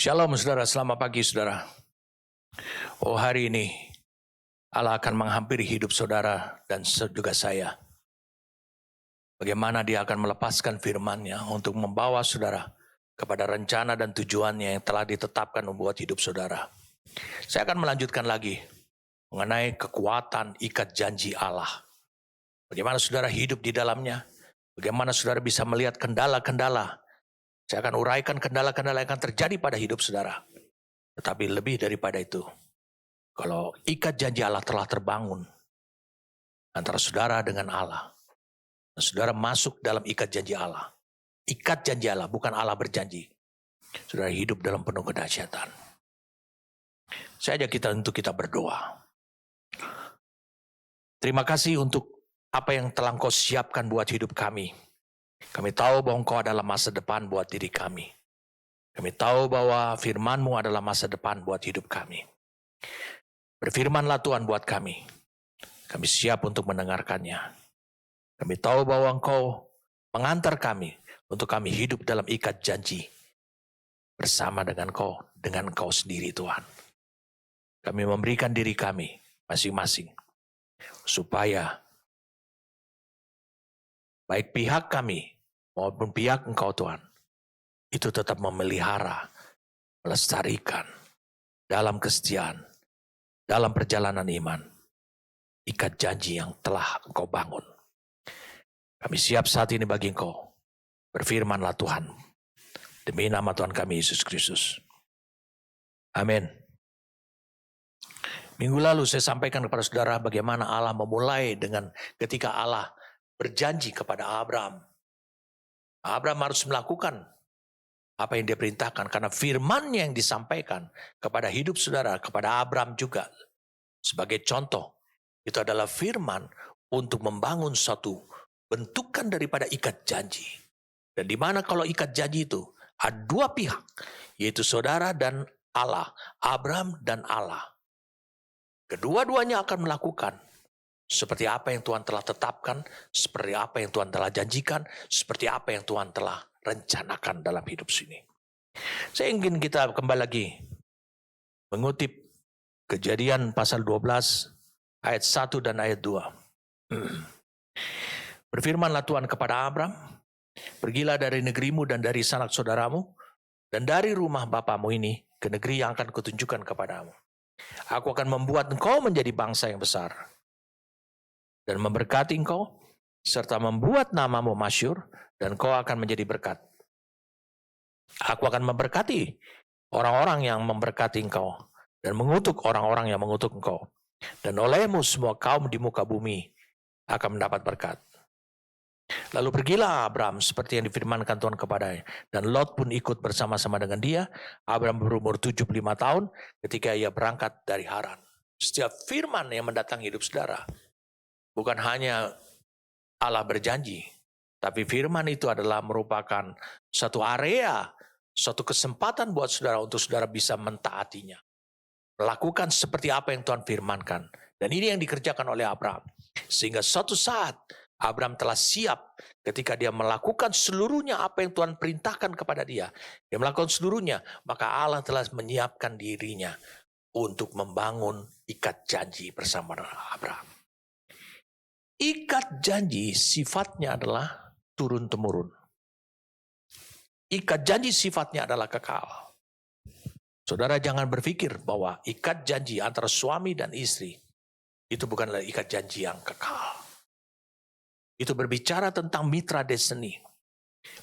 Shalom saudara, selamat pagi saudara. Oh, hari ini Allah akan menghampiri hidup saudara dan juga saya. Bagaimana dia akan melepaskan firman-Nya untuk membawa saudara kepada rencana dan tujuannya yang telah ditetapkan membuat hidup saudara. Saya akan melanjutkan lagi mengenai kekuatan ikat janji Allah. Bagaimana saudara hidup di dalamnya, bagaimana saudara bisa melihat kendala-kendala. Saya akan uraikan kendala-kendala yang akan terjadi pada hidup saudara. Tetapi lebih daripada itu, kalau ikat janji Allah telah terbangun antara saudara dengan Allah, dan saudara masuk dalam ikat janji Allah. Ikat janji Allah, bukan Allah berjanji. Saudara hidup dalam penuh kedahsyatan. Saya ajak kita untuk kita berdoa. Terima kasih untuk apa yang telah Engkau siapkan buat hidup kami. Kami tahu bahwa Engkau adalah masa depan buat diri kami. Kami tahu bahwa firman-Mu adalah masa depan buat hidup kami. Berfirmanlah Tuhan buat kami. Kami siap untuk mendengarkannya. Kami tahu bahwa Engkau mengantar kami untuk kami hidup dalam ikat janji bersama dengan Engkau sendiri Tuhan. Kami memberikan diri kami masing-masing supaya baik pihak kami maupun pihak Engkau Tuhan itu tetap memelihara, melestarikan dalam kesetiaan, dalam perjalanan iman, ikat janji yang telah Engkau bangun. Kami siap saat ini bagi Engkau. Berfirmanlah Tuhan. Demi nama Tuhan kami Yesus Kristus. Amin. Minggu lalu saya sampaikan kepada saudara bagaimana Allah memulai dengan ketika Allah berjanji kepada Abraham. Abraham harus melakukan apa yang dia perintahkan karena firman-Nya yang disampaikan kepada hidup saudara, kepada Abraham juga sebagai contoh. Itu adalah firman untuk membangun suatu bentukan daripada ikat janji. Dan di mana kalau ikat janji itu ada dua pihak, yaitu saudara dan Allah, Abraham dan Allah. Kedua-duanya akan melakukan seperti apa yang Tuhan telah tetapkan, seperti apa yang Tuhan telah janjikan, seperti apa yang Tuhan telah rencanakan dalam hidup sini. Saya ingin kita kembali lagi mengutip Kejadian pasal 12 ayat 1 dan ayat 2. Berfirmanlah Tuhan kepada Abraham, pergilah dari negerimu dan dari sanak saudaramu dan dari rumah bapamu ini ke negeri yang akan kutunjukkan kepadamu. Aku akan membuat engkau menjadi bangsa yang besar dan memberkati engkau serta membuat namamu masyhur dan engkau akan menjadi berkat. Aku akan memberkati orang-orang yang memberkati engkau dan mengutuk orang-orang yang mengutuk engkau. Dan olehmu semua kaum di muka bumi akan mendapat berkat. Lalu pergilah Abraham seperti yang difirmankan Tuhan kepadanya. Dan Lot pun ikut bersama-sama dengan dia. Abraham berumur 75 tahun ketika ia berangkat dari Haran. Setiap firman yang mendatangi hidup saudara, bukan hanya Allah berjanji, tapi firman itu adalah merupakan satu area, suatu kesempatan buat saudara untuk saudara bisa mentaatinya. Melakukan seperti apa yang Tuhan firmankan. Dan ini yang dikerjakan oleh Abraham. Sehingga suatu saat Abraham telah siap ketika dia melakukan seluruhnya apa yang Tuhan perintahkan kepada dia. Dia melakukan seluruhnya, maka Allah telah menyiapkan dirinya untuk membangun ikat janji bersama Abraham. Ikat janji sifatnya adalah turun-temurun. Ikat janji sifatnya adalah kekal. Saudara jangan berpikir bahwa ikat janji antara suami dan istri itu bukanlah ikat janji yang kekal. Itu berbicara tentang mitra destiny.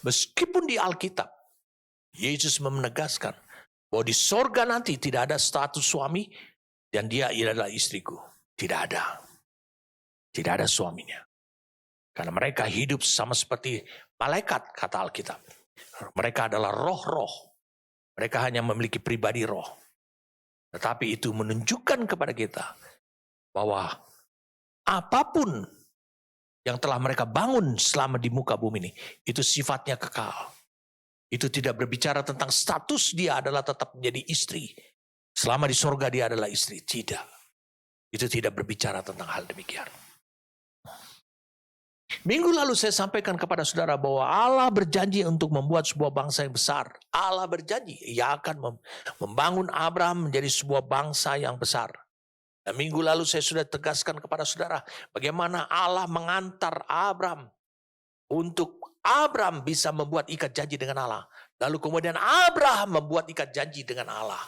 Meskipun di Alkitab, Yesus menegaskan bahwa di sorga nanti tidak ada status suami dan dia adalah istriku. Tidak ada. Tidak ada suaminya. Karena mereka hidup sama seperti malaikat, kata Alkitab. Mereka adalah roh-roh. Mereka hanya memiliki pribadi roh. Tetapi itu menunjukkan kepada kita bahwa apapun yang telah mereka bangun selama di muka bumi ini, itu sifatnya kekal. Itu tidak berbicara tentang status dia adalah tetap menjadi istri. Selama di sorga dia adalah istri. Tidak. Itu tidak berbicara tentang hal demikian. Minggu lalu saya sampaikan kepada saudara bahwa Allah berjanji untuk membuat sebuah bangsa yang besar. Allah berjanji Ia akan membangun Abraham menjadi sebuah bangsa yang besar. Dan minggu lalu saya sudah tegaskan kepada saudara bagaimana Allah mengantar Abraham untuk Abraham bisa membuat ikat janji dengan Allah. Lalu kemudian Abraham membuat ikat janji dengan Allah.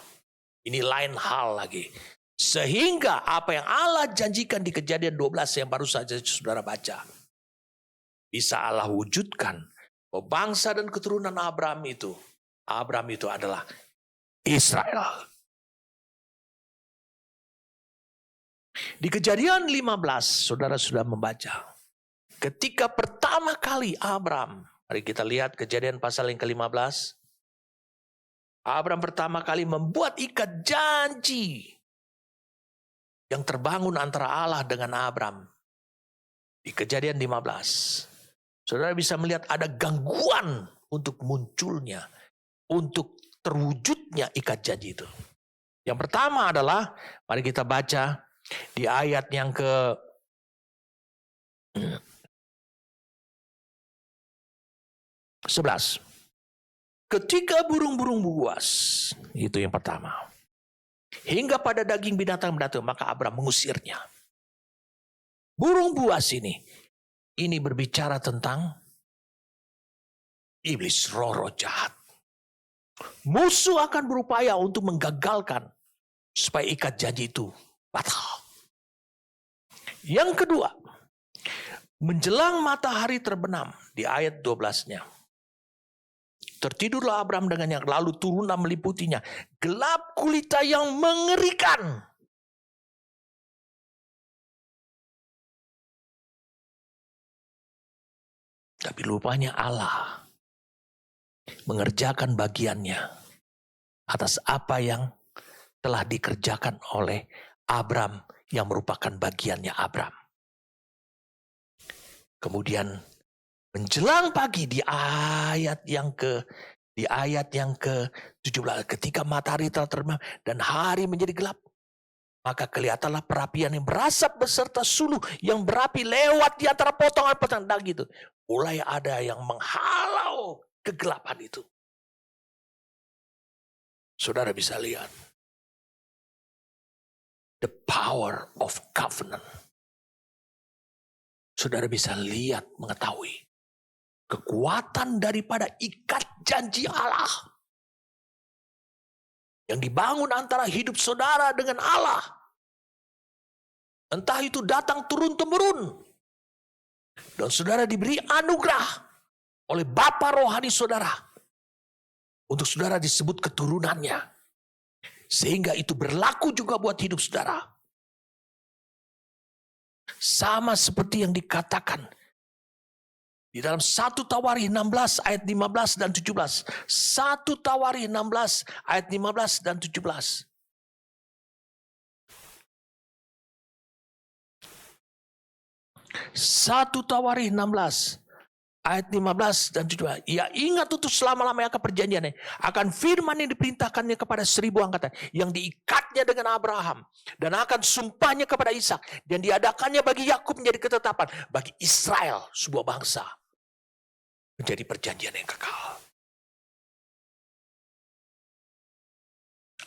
Ini lain hal lagi. Sehingga apa yang Allah janjikan di Kejadian 12 yang baru saja saudara baca, bisa Allah wujudkan bahwa bangsa dan keturunan Abraham itu adalah Israel. Di Kejadian 15 saudara sudah membaca. Ketika pertama kali Abraham, mari kita lihat Kejadian pasal yang ke-15. Abraham pertama kali membuat ikat janji yang terbangun antara Allah dengan Abraham. Di Kejadian 15. Saudara bisa melihat ada gangguan untuk munculnya, untuk terwujudnya ikat janji itu. Yang pertama adalah, mari kita baca di ayat yang ke 11. Ketika burung-burung buas, itu yang pertama, hingga pada daging binatang maka Abraham mengusirnya. Burung buas ini berbicara tentang iblis, roh-roh jahat. Musuh akan berupaya untuk menggagalkan supaya ikat janji itu batal. Yang kedua, menjelang matahari terbenam di ayat 12-nya. Tertidurlah Abraham dengan yang lalu turunlah meliputinya gelap gulita yang mengerikan. Tapi lupanya Allah mengerjakan bagiannya atas apa yang telah dikerjakan oleh Abraham yang merupakan bagiannya Abraham. Kemudian menjelang pagi di ayat yang ke-17, ketika matahari telah terbenam dan hari menjadi gelap, maka kelihatanlah perapian yang berasap beserta suluh yang berapi lewat di antara potongan-potongan daging itu. Mulai ada yang menghalau kegelapan itu. Saudara bisa lihat the power of covenant. Saudara bisa lihat, mengetahui kekuatan daripada ikat janji Allah yang dibangun antara hidup saudara dengan Allah. Entah itu datang turun-temurun. Dan saudara diberi anugerah oleh Bapa rohani saudara. Untuk saudara disebut keturunannya. Sehingga itu berlaku juga buat hidup saudara. Sama seperti yang dikatakan di dalam 1 Tawarikh 16 ayat 15 dan 17. 1 Tawarikh 16 ayat 15 dan 17. Satu Tawarikh 16 ayat 15 dan 17. Ia ingat untuk selama-lamanya akan perjanjiannya, akan firman yang diperintahkannya kepada 1000 angkatan, yang diikatnya dengan Abraham, dan akan sumpahnya kepada Ishak, dan diadakannya bagi Yakub menjadi ketetapan, bagi Israel sebuah bangsa menjadi perjanjian yang kekal.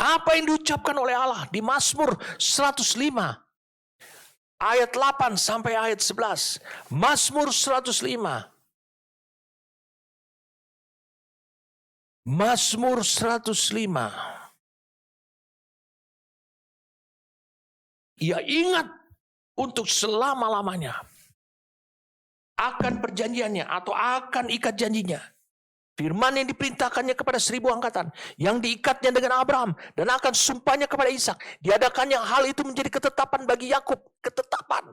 Apa yang diucapkan oleh Allah di Mazmur 105 ayat 8 sampai ayat 11. Mazmur 105. Mazmur 105. Ia ingat untuk selama-lamanya akan perjanjiannya atau akan ikat janjinya. Firman yang diperintahkannya kepada 1000 angkatan, yang diikatnya dengan Abraham, dan akan sumpahnya kepada Ishak. Diadakannya hal itu menjadi ketetapan bagi Yakub, ketetapan.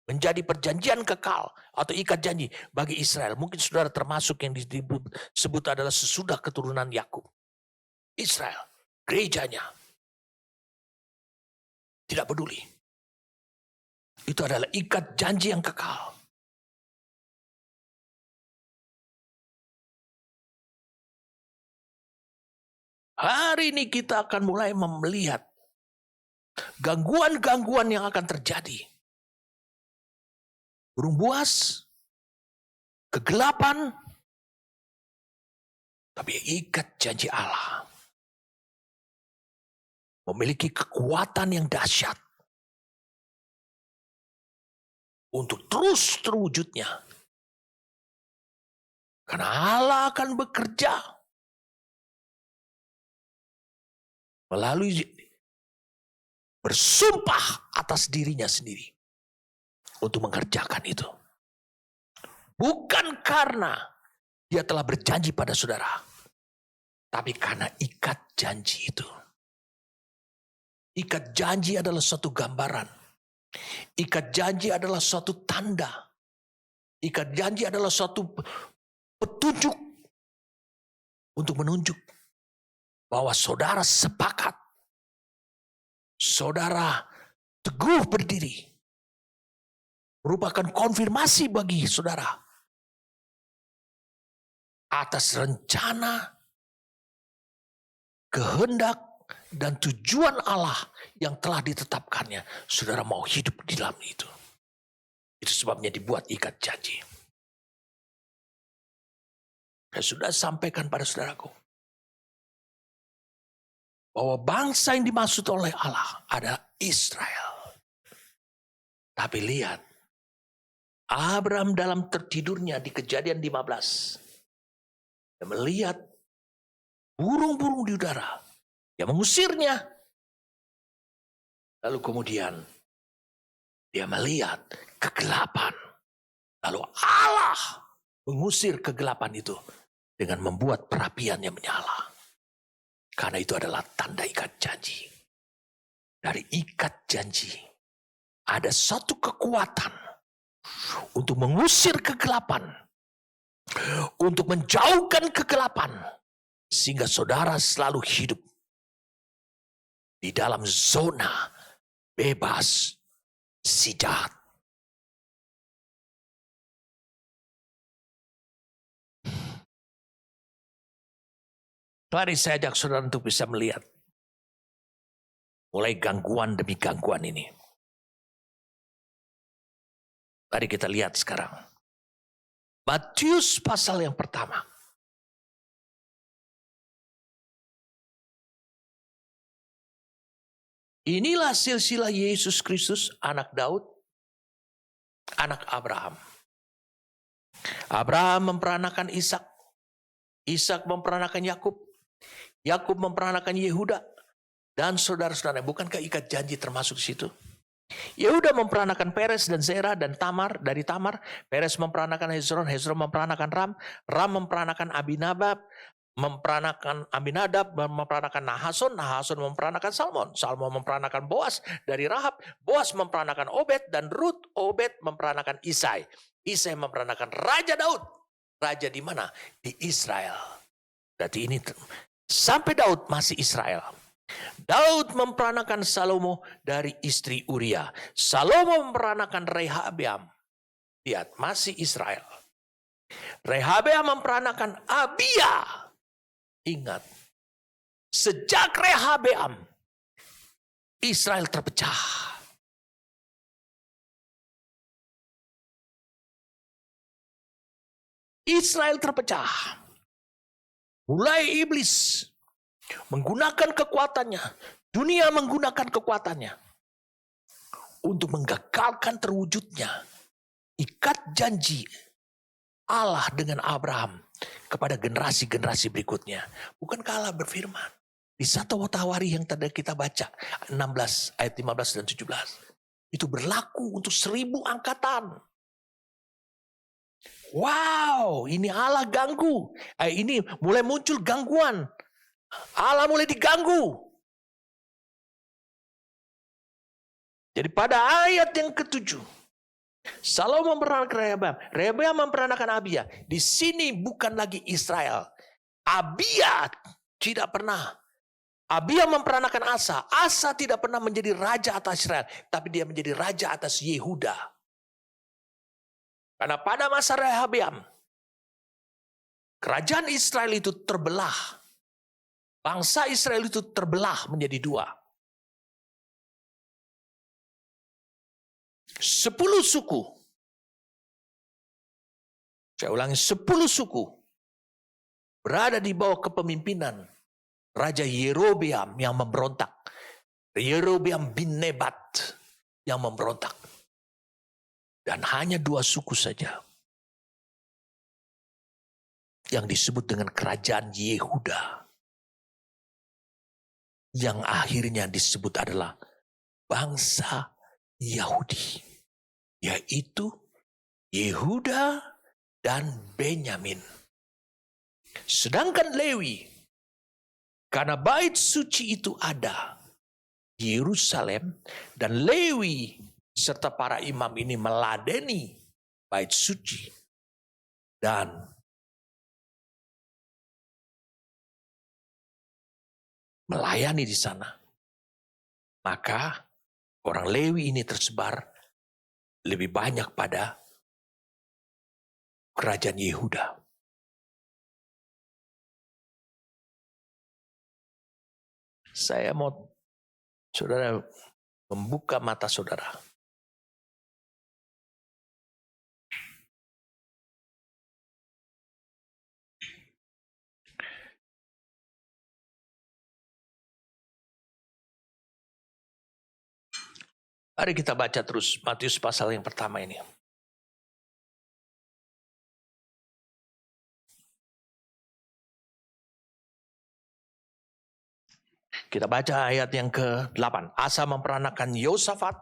Menjadi perjanjian kekal atau ikat janji bagi Israel. Mungkin saudara termasuk yang disebut adalah sesudah keturunan Yakub. Israel, gerejanya. Tidak peduli. Itu adalah ikat janji yang kekal. Hari ini kita akan mulai melihat gangguan-gangguan yang akan terjadi burung buas, kegelapan, tapi ikat janji Allah memiliki kekuatan yang dahsyat untuk terus terwujudnya. Karena Allah akan bekerja melalui bersumpah atas dirinya sendiri untuk mengerjakan itu. Bukan karena dia telah berjanji pada saudara, tapi karena ikat janji itu. Ikat janji adalah suatu gambaran. Ikat janji adalah suatu tanda. Ikat janji adalah suatu petunjuk untuk menunjuk bahwa saudara sepakat. Saudara teguh berdiri. Merupakan konfirmasi bagi saudara atas rencana, kehendak, dan tujuan Allah yang telah ditetapkannya. Saudara mau hidup di dalam itu. Itu sebabnya dibuat ikat janji. Saya sudah sampaikan pada saudaraku bahwa bangsa yang dimaksud oleh Allah adalah Israel. Tapi lihat, Abraham dalam tertidurnya di Kejadian 15, dia melihat burung-burung di udara, dia mengusirnya. Lalu kemudian dia melihat kegelapan. Lalu Allah mengusir kegelapan itu dengan membuat perapian yang menyala. Karena itu adalah tanda ikat janji. Dari ikat janji ada satu kekuatan untuk mengusir kegelapan, untuk menjauhkan kegelapan, sehingga saudara selalu hidup di dalam zona bebas si jahat. Mari saya ajak saudara untuk bisa melihat mulai gangguan demi gangguan ini. Mari kita lihat sekarang. Matius pasal yang pertama. Inilah silsilah Yesus Kristus, anak Daud, anak Abraham. Abraham memperanakan Ishak. Ishak memperanakan Yakub. Yakub memperanakan Yehuda. Dan saudara-saudara, bukankah ikat janji termasuk di situ? Yehuda memperanakan Peres dan Zerah dan Tamar. Dari Tamar, Peres memperanakan Hezron. Hezron memperanakan Ram. Ram memperanakan Abinadab. Memperanakan Nahason. Nahason memperanakan Salmon. Salmon memperanakan Boas dari Rahab. Boas memperanakan Obed dan Rut. Obed memperanakan Isai. Isai memperanakan Raja Daud. Raja di mana? Di Israel. Berarti ini sampai Daud masih Israel. Daud memperanakan Salomo dari istri Uria. Salomo memperanakan Rehabeam. Lihat, masih Israel. Rehabeam memperanakan Abia. Ingat, sejak Rehabeam, Israel terpecah. Israel terpecah. Mulai iblis menggunakan kekuatannya, dunia menggunakan kekuatannya untuk menggagalkan terwujudnya ikat janji Allah dengan Abraham kepada generasi-generasi berikutnya. Bukankah Allah berfirman di 1 Tawari yang tadi kita baca 16 ayat 15 dan 17, itu berlaku untuk 1000 angkatan. Wow, ini Allah ganggu. Ini mulai muncul gangguan. Allah mulai diganggu. Jadi pada ayat yang ke-7, Salomo memperanakan Rehabeam. Rehabeam memperanakan Abia. Di sini bukan lagi Israel. Abia tidak pernah. Abia memperanakan Asa. Asa tidak pernah menjadi raja atas Israel. Tapi dia menjadi raja atas Yehuda. Karena pada masa Rehabeam, kerajaan Israel itu terbelah. Bangsa Israel itu terbelah menjadi 2. 10 suku Saya ulangi, 10 suku berada di bawah kepemimpinan Raja Yerobeam yang memberontak. Yerobeam bin Nebat yang memberontak. Dan hanya 2 suku saja yang disebut dengan kerajaan Yehuda, yang akhirnya disebut adalah bangsa Yahudi, yaitu Yehuda dan Benyamin. Sedangkan Lewi, karena bait suci itu ada di Yerusalem, dan Lewi serta para imam ini meladeni bait suci dan melayani di sana, maka orang Lewi ini tersebar lebih banyak pada kerajaan Yehuda. Saya mau saudara membuka mata saudara. Mari kita baca terus Matius pasal yang pertama ini. Kita baca ayat yang ke-8. Asa memperanakan Yosafat.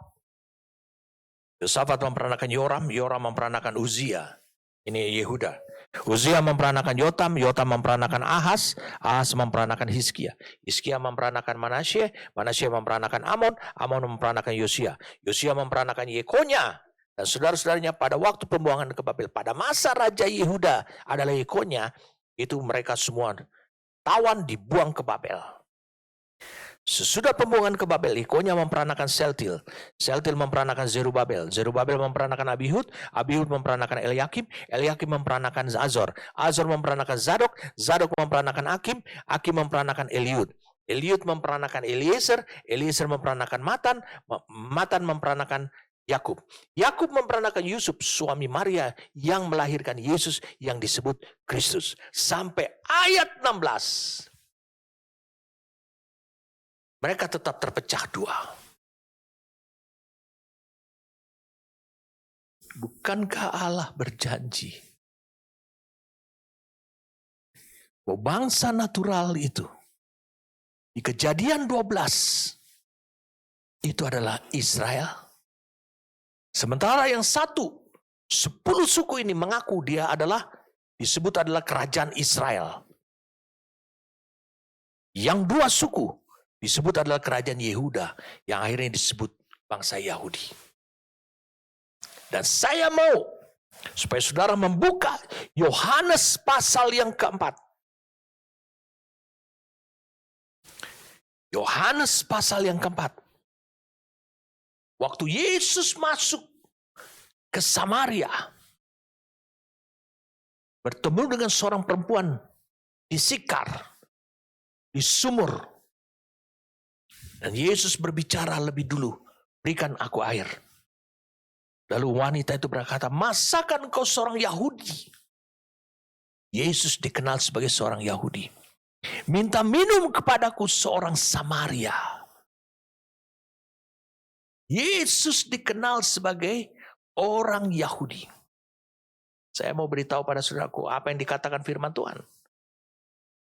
Yosafat memperanakan Yoram. Yoram memperanakan Uzia. Ini Yehuda. Uzia memperanakan Yotam. Yotam memperanakan Ahaz. Ahaz memperanakan Hizkia. Hizkia memperanakan Manasye. Manasye memperanakan Amon. Amon memperanakan Yosia. Yosia memperanakan Yekonya. Dan saudara-saudaranya pada waktu pembuangan ke Babel. Pada masa Raja Yehuda adalah Yekonya. Itu mereka semua tawan dibuang ke Babel. Sesudah pembuangan ke Babel, Yekonya memperanakan Seltil. Seltil memperanakan Zerubabel. Zerubabel memperanakan Abihud. Abihud memperanakan Eliakim. Eliakim memperanakan Azor. Azor memperanakan Zadok. Zadok memperanakan Akim. Akim memperanakan Eliud. Eliud memperanakan Eliezer. Eliezer memperanakan Matan. Matan memperanakan Yakub. Yakub memperanakan Yusuf, suami Maria yang melahirkan Yesus yang disebut Kristus. Sampai ayat 16. Mereka tetap terpecah 2. Bukankah Allah berjanji bahwa bangsa natural itu di Kejadian 12 itu adalah Israel? Sementara yang 10 suku ini mengaku dia disebut adalah kerajaan Israel. Yang 2 suku disebut adalah kerajaan Yehuda yang akhirnya disebut bangsa Yahudi. Dan saya mau supaya saudara membuka Yohanes pasal yang keempat. Yohanes pasal yang keempat. Waktu Yesus masuk ke Samaria, bertemu dengan seorang perempuan di Sikar, di sumur. Dan Yesus berbicara lebih dulu, berikan aku air. Lalu wanita itu berkata, masakan kau seorang Yahudi? Yesus dikenal sebagai seorang Yahudi. Minta minum kepadaku seorang Samaria. Yesus dikenal sebagai orang Yahudi. Saya mau beritahu pada saudaraku, apa yang dikatakan firman Tuhan.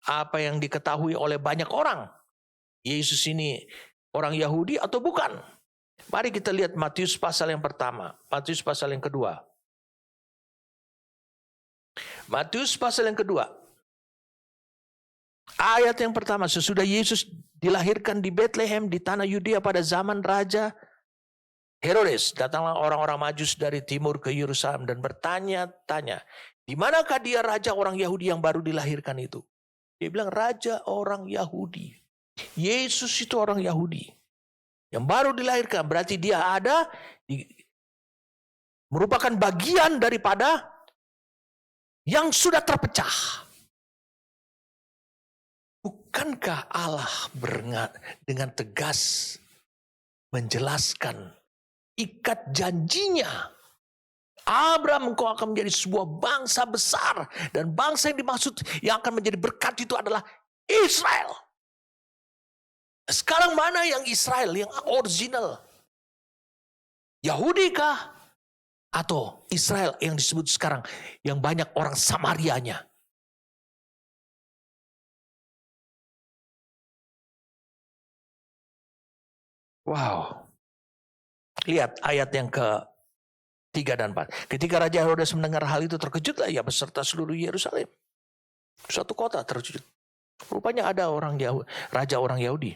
Apa yang diketahui oleh banyak orang. Yesus ini orang Yahudi atau bukan? Mari kita lihat Matius pasal yang pertama, Matius pasal yang kedua. Matius pasal yang kedua. Ayat yang pertama, sesudah Yesus dilahirkan di Bethlehem di tanah Yudea pada zaman Raja Herodes, datanglah orang-orang Majus dari timur ke Yerusalem dan bertanya-tanya, di manakah dia raja orang Yahudi yang baru dilahirkan itu? Dia bilang raja orang Yahudi. Yesus itu orang Yahudi yang baru dilahirkan, berarti dia merupakan bagian daripada yang sudah terpecah. Bukankah Allah dengan tegas menjelaskan ikat janjinya Abraham, engkau akan menjadi sebuah bangsa besar. Dan bangsa yang dimaksud yang akan menjadi berkat itu adalah Israel. Sekarang mana yang Israel, yang original? Yahudi kah? Atau Israel yang disebut sekarang, yang banyak orang Samarianya? Wow. Lihat ayat yang ke-3 dan 4. Ketika Raja Herodes mendengar hal itu, terkejutlah ia beserta seluruh Yerusalem. Suatu kota terkejut. Rupanya ada raja orang Yahudi.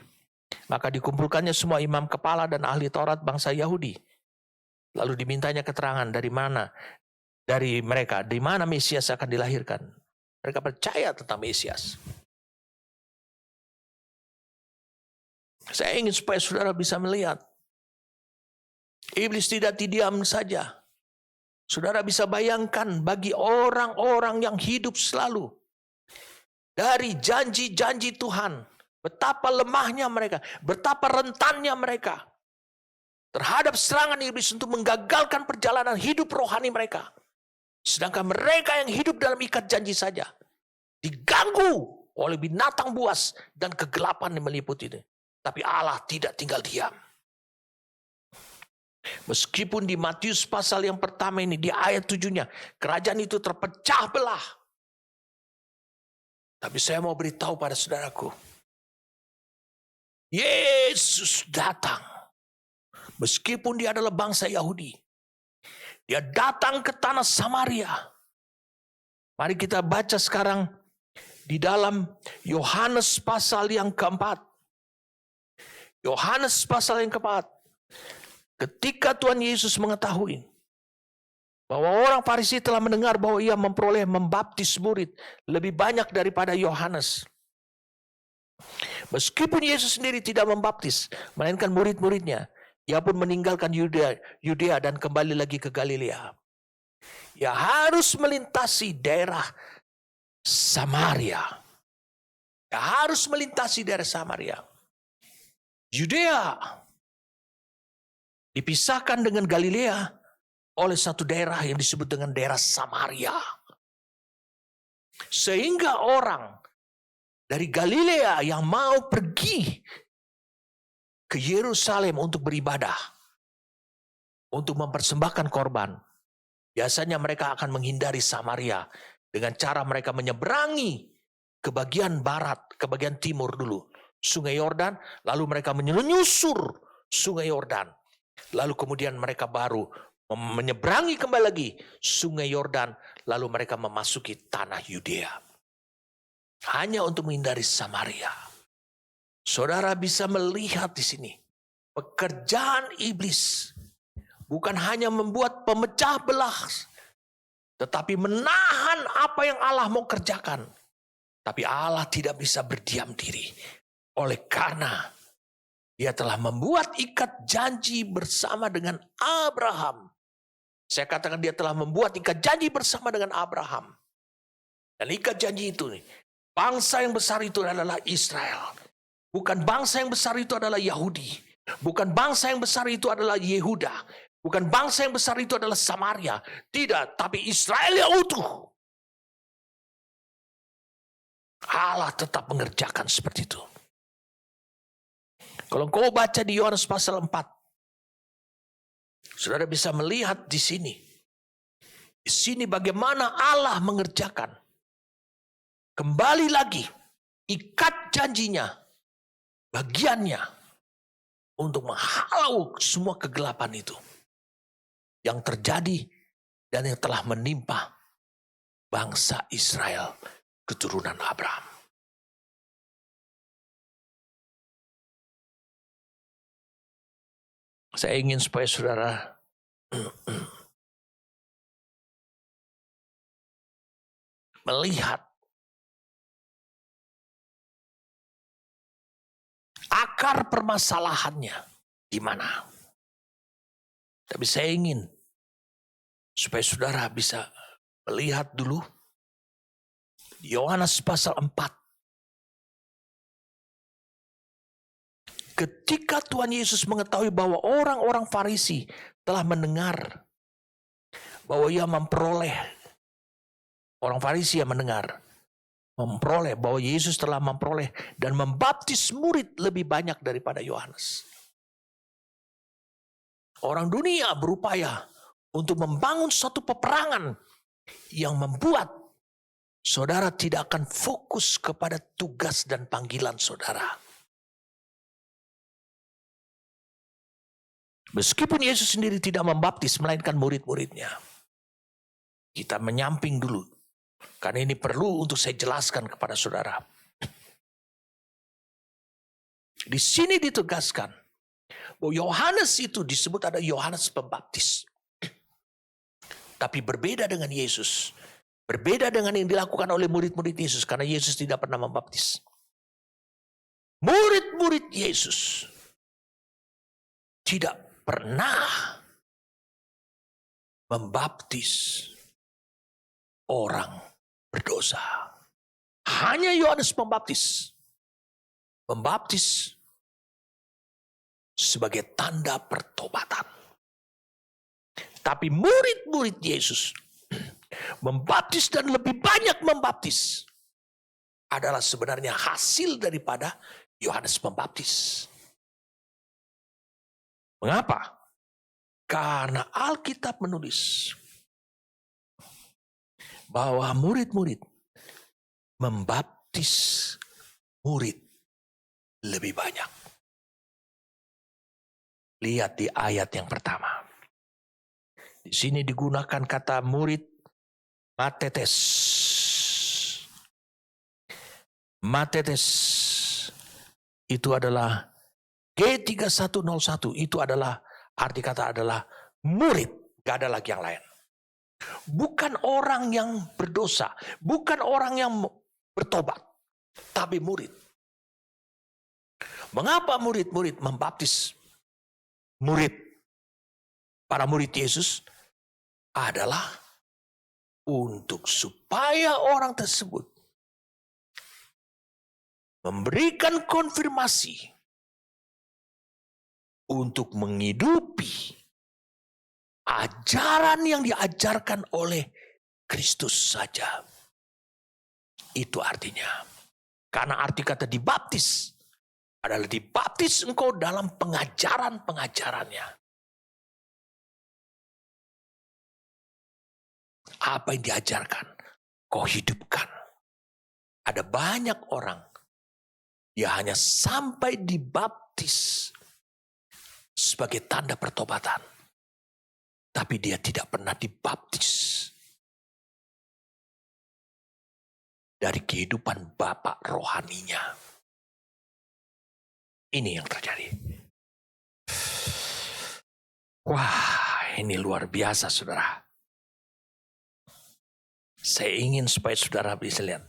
Maka dikumpulkannya semua imam kepala dan ahli Taurat bangsa Yahudi. Lalu dimintanya keterangan dari mereka, di mana Mesias akan dilahirkan. Mereka percaya tentang Mesias. Saya ingin supaya saudara bisa melihat. Iblis tidak diam saja. Saudara bisa bayangkan bagi orang-orang yang hidup selalu dari janji-janji Tuhan, betapa lemahnya mereka, betapa rentannya mereka terhadap serangan iblis untuk menggagalkan perjalanan hidup rohani mereka. Sedangkan mereka yang hidup dalam ikat janji saja diganggu oleh binatang buas dan kegelapan yang meliputi ini. Tapi Allah tidak tinggal diam. Meskipun di Matius pasal yang pertama ini, di ayat 7-nya, kerajaan itu terpecah belah. Tapi saya mau beritahu pada saudaraku, Yesus datang. Meskipun dia adalah bangsa Yahudi, dia datang ke tanah Samaria. Mari kita baca sekarang di dalam Yohanes pasal yang keempat. Yohanes pasal yang keempat. Ketika Tuhan Yesus mengetahui bahwa orang Farisi telah mendengar bahwa ia memperoleh membaptis murid lebih banyak daripada Yohanes. Meskipun Yesus sendiri tidak membaptis, melainkan murid-muridnya, ia pun meninggalkan Yudea dan kembali lagi ke Galilea. Ia harus melintasi daerah Samaria. Ia harus melintasi daerah Samaria. Yudea dipisahkan dengan Galilea oleh satu daerah yang disebut dengan daerah Samaria. Sehingga orang dari Galilea yang mau pergi ke Yerusalem untuk beribadah, untuk mempersembahkan korban, biasanya mereka akan menghindari Samaria dengan cara mereka menyeberangi ke bagian barat, ke bagian timur dulu, Sungai Yordan, lalu mereka menyusur Sungai Yordan. Lalu kemudian mereka baru menyeberangi kembali lagi Sungai Yordan, lalu mereka memasuki tanah Yudea. Hanya untuk menghindari Samaria. Saudara bisa melihat di sini pekerjaan iblis bukan hanya membuat pemecah belah, tetapi menahan apa yang Allah mau kerjakan. Tapi Allah tidak bisa berdiam diri. Oleh karena dia telah membuat ikat janji bersama dengan Abraham. Saya katakan dia telah membuat ikat janji bersama dengan Abraham. Dan ikat janji itu, bangsa yang besar itu adalah Israel. Bukan bangsa yang besar itu adalah Yahudi. Bukan bangsa yang besar itu adalah Yehuda. Bukan bangsa yang besar itu adalah Samaria. Tidak, tapi Israel yang utuh. Allah tetap mengerjakan seperti itu. Kalau kau baca di Yohanes pasal 4, saudara bisa melihat di sini. Di sini bagaimana Allah mengerjakan. Kembali lagi, ikat janjinya, bagiannya, untuk menghalau semua kegelapan itu. Yang terjadi dan yang telah menimpa bangsa Israel, keturunan Abraham. Saya ingin supaya saudara melihat akar permasalahannya di mana. Tapi saya ingin supaya saudara bisa melihat dulu Yohanes pasal 4. Ketika Tuhan Yesus mengetahui bahwa orang-orang Farisi telah mendengar bahwa ia memperoleh, orang Farisi yang mendengar, memperoleh bahwa Yesus telah memperoleh dan membaptis murid lebih banyak daripada Yohanes. Orang dunia berupaya untuk membangun suatu peperangan yang membuat saudara tidak akan fokus kepada tugas dan panggilan saudara. Meskipun Yesus sendiri tidak membaptis, melainkan murid-muridnya. Kita menyamping dulu, karena ini perlu untuk saya jelaskan kepada saudara. Di sini ditegaskan bahwa Yohanes itu disebut ada Yohanes Pembaptis. Tapi berbeda dengan Yesus. Berbeda dengan yang dilakukan oleh murid-murid Yesus. Karena Yesus tidak pernah membaptis. Murid-murid Yesus tidak pernah membaptis orang berdosa. Hanya Yohanes Pembaptis. Membaptis sebagai tanda pertobatan. Tapi murid-murid Yesus membaptis dan lebih banyak membaptis adalah sebenarnya hasil daripada Yohanes Pembaptis. Mengapa? Karena Alkitab menulis bahwa murid-murid membaptis murid lebih banyak. Lihat di ayat yang pertama. Di sini digunakan kata murid matetes. Matetes itu adalah G3101. Itu adalah arti kata adalah murid. Gak ada lagi yang lain. Bukan orang yang berdosa. Bukan orang yang bertobat. Tapi murid. Mengapa murid-murid membaptis? Para murid Yesus adalah untuk supaya orang tersebut memberikan konfirmasi untuk menghidupi ajaran yang diajarkan oleh Kristus saja. Itu artinya. Karena arti kata dibaptis adalah dibaptis engkau dalam pengajaran-pengajarannya. Apa yang diajarkan, kau hidupkan. Ada banyak orang, dia hanya sampai dibaptis sebagai tanda pertobatan. Tapi dia tidak pernah dibaptis dari kehidupan Bapa rohaninya. Ini yang terjadi. Wah, ini luar biasa, saudara. Saya ingin supaya saudara bisa lihat.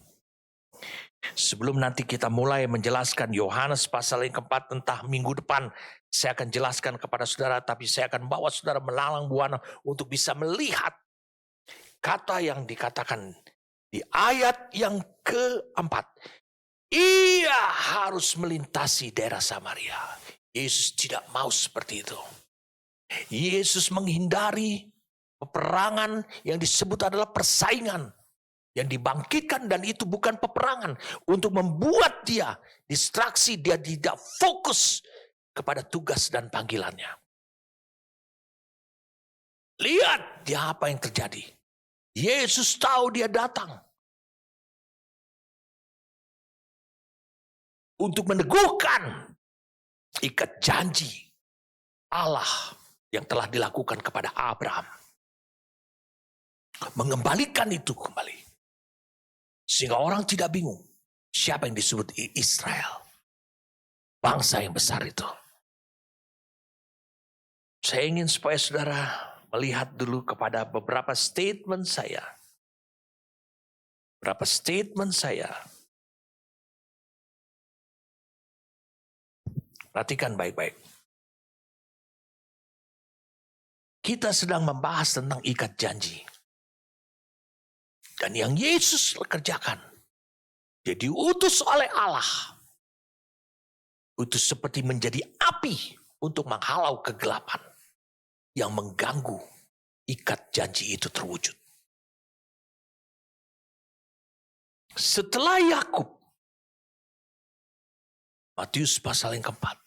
Sebelum nanti kita mulai menjelaskan Yohanes pasal yang keempat tentang minggu depan, saya akan jelaskan kepada saudara, tapi saya akan bawa saudara melalang buana untuk bisa melihat kata yang dikatakan di ayat yang keempat. Ia harus melintasi daerah Samaria. Yesus tidak mau seperti itu. Yesus menghindari peperangan yang disebut adalah persaingan. Yang dibangkitkan dan itu bukan peperangan. Untuk membuat dia distraksi, dia tidak fokus kepada tugas dan panggilannya. Lihat dia apa yang terjadi. Yesus tahu dia datang untuk meneguhkan ikat janji Allah yang telah dilakukan kepada Abraham. Mengembalikan itu kembali. Sehingga orang tidak bingung. Siapa yang disebut Israel? Bangsa yang besar itu. Saya ingin supaya saudara melihat dulu kepada beberapa statement saya. Beberapa statement saya. Perhatikan baik-baik. Kita sedang membahas tentang ikat janji. Dan yang Yesus kerjakan. Dia diutus oleh Allah. Utus seperti menjadi api untuk menghalau kegelapan. Yang mengganggu ikat janji itu terwujud. Setelah Yakub, Matius pasal yang keempat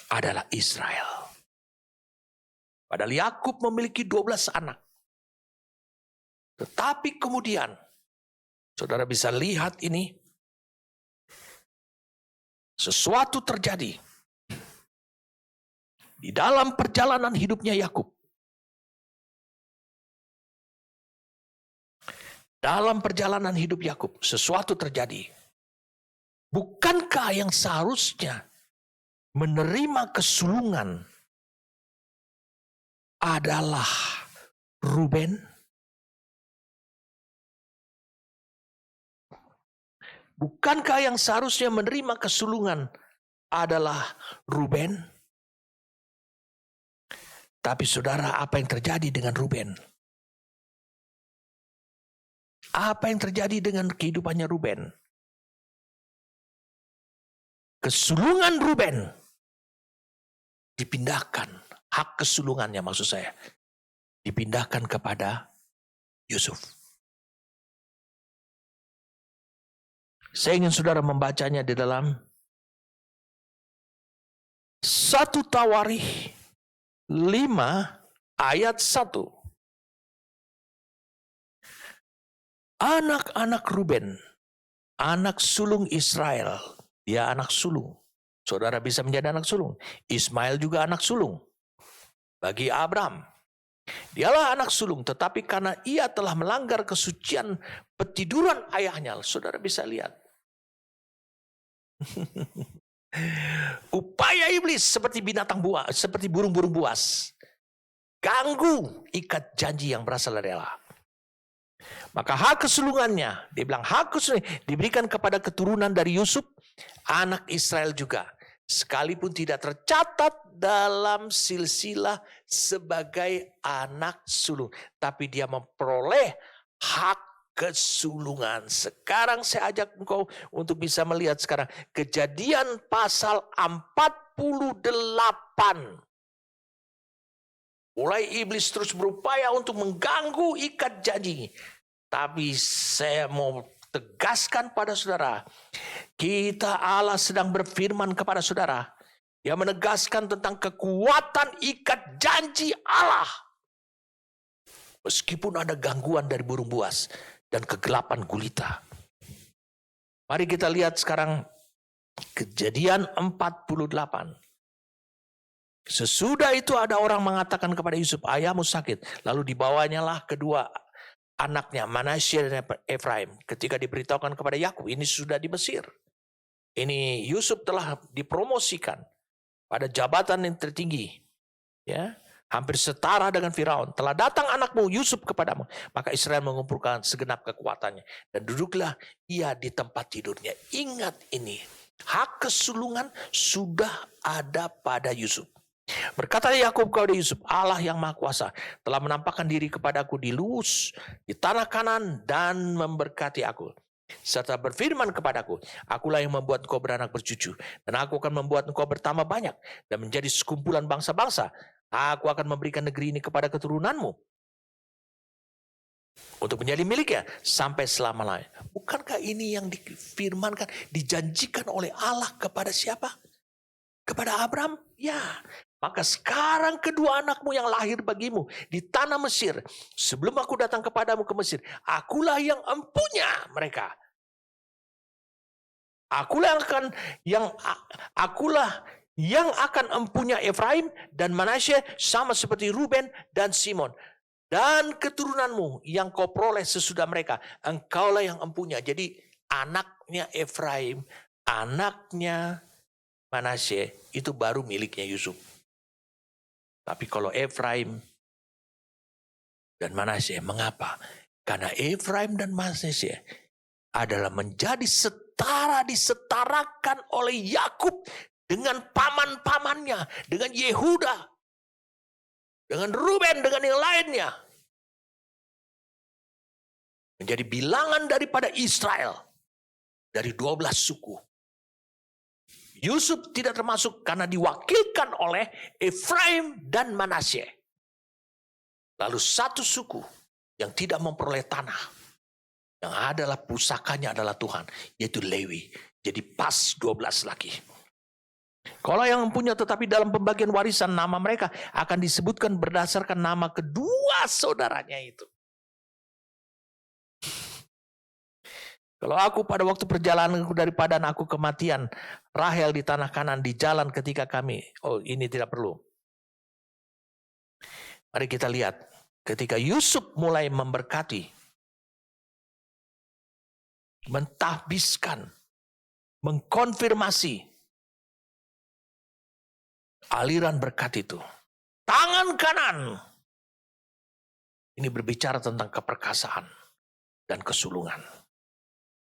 adalah Israel. Padahal Yakub memiliki 12 anak. Tetapi kemudian, saudara bisa lihat ini, sesuatu terjadi di dalam perjalanan hidupnya Yakub. Dalam perjalanan hidup Yakub, sesuatu terjadi. Bukankah yang seharusnya menerima kesulungan adalah Ruben? Bukankah yang seharusnya menerima kesulungan adalah Ruben? Tapi saudara, apa yang terjadi dengan Ruben? Apa yang terjadi dengan kehidupannya Ruben? Kesulungan Ruben dipindahkan, hak kesulungannya maksud saya, dipindahkan kepada Yusuf. Saya ingin saudara membacanya di dalam 1 Tawarikh 5 ayat 1. Anak-anak Ruben, anak sulung Israel, dia anak sulung. Saudara bisa menjadi anak sulung. Ismail juga anak sulung bagi Abraham. Dialah anak sulung, tetapi karena ia telah melanggar kesucian petiduran ayahnya, saudara bisa lihat. Upaya iblis seperti binatang buas, seperti burung-burung buas. Ganggu ikat janji yang berasal dari Allah. Maka hak kesulungannya, dia bilang hak kesulungan diberikan kepada keturunan dari Yusuf, anak Israel juga. Sekalipun tidak tercatat dalam silsilah sebagai anak sulung. Tapi dia memperoleh hak kesulungan. Sekarang saya ajak engkau untuk bisa melihat sekarang. Kejadian pasal 48. Mulai iblis terus berupaya untuk mengganggu ikat janji. Tapi saya mau tegaskan pada saudara, kita Allah sedang berfirman kepada saudara. Dia menegaskan tentang kekuatan ikat janji Allah. Meskipun ada gangguan dari burung buas dan kegelapan gulita. Mari kita lihat sekarang Kejadian 48. Sesudah itu ada orang mengatakan kepada Yusuf, ayahmu sakit. Lalu dibawanyalah kedua anaknya, Manasye dan Efraim. Ketika diberitahukan kepada Yakub, ini sudah di Mesir. Ini Yusuf telah dipromosikan pada jabatan yang tertinggi. Ya, hampir setara dengan Firaun. Telah datang anakmu Yusuf kepadamu. Maka Israel mengumpulkan segenap kekuatannya. Dan duduklah ia di tempat tidurnya. Ingat ini, hak kesulungan sudah ada pada Yusuf. Berkata Yakub kepada Yusuf, Allah yang Maha Kuasa telah menampakkan diri kepadaku di Luz, di tanah Kanan, dan memberkati aku. Serta berfirman kepadaku, akulah yang membuat engkau beranak bercucu, dan aku akan membuat engkau bertambah banyak, dan menjadi sekumpulan bangsa-bangsa. Aku akan memberikan negeri ini kepada keturunanmu, untuk menjadi miliknya sampai selama-lamanya. Bukankah ini yang difirmankan, dijanjikan oleh Allah kepada siapa? Kepada Abraham? Ya. Maka sekarang kedua anakmu yang lahir bagimu di tanah Mesir, sebelum aku datang kepadamu ke Mesir, akulah yang empunya mereka. Akulah yang akan empunya Efraim dan Manasye, sama seperti Ruben dan Simon. Dan keturunanmu yang kau peroleh sesudah mereka, engkaulah yang empunya. Jadi anaknya Efraim, anaknya Manasye itu baru miliknya Yusuf. Tapi kalau Efraim dan Manasye, mengapa? Karena Efraim dan Manasye adalah menjadi disetarakan oleh Yakub dengan paman-pamannya, dengan Yehuda, dengan Ruben, dengan yang lainnya. Menjadi bilangan daripada Israel, dari 12 suku. Yusuf tidak termasuk karena diwakilkan oleh Efraim dan Manasye. Lalu satu suku yang tidak memperoleh tanah, yang adalah pusakanya adalah Tuhan, yaitu Lewi. Jadi pas 12 lagi. Kalau yang mempunyai tetapi dalam pembagian warisan nama mereka akan disebutkan berdasarkan nama kedua saudaranya itu. Kalau aku pada waktu perjalananku dari Padan aku kematian, Rahel di tanah Kanan di jalan ketika kami, ini tidak perlu. Mari kita lihat, ketika Yusuf mulai memberkati, mentahbiskan, mengkonfirmasi aliran berkat itu. Tangan kanan. Ini berbicara tentang keperkasaan dan kesulungan.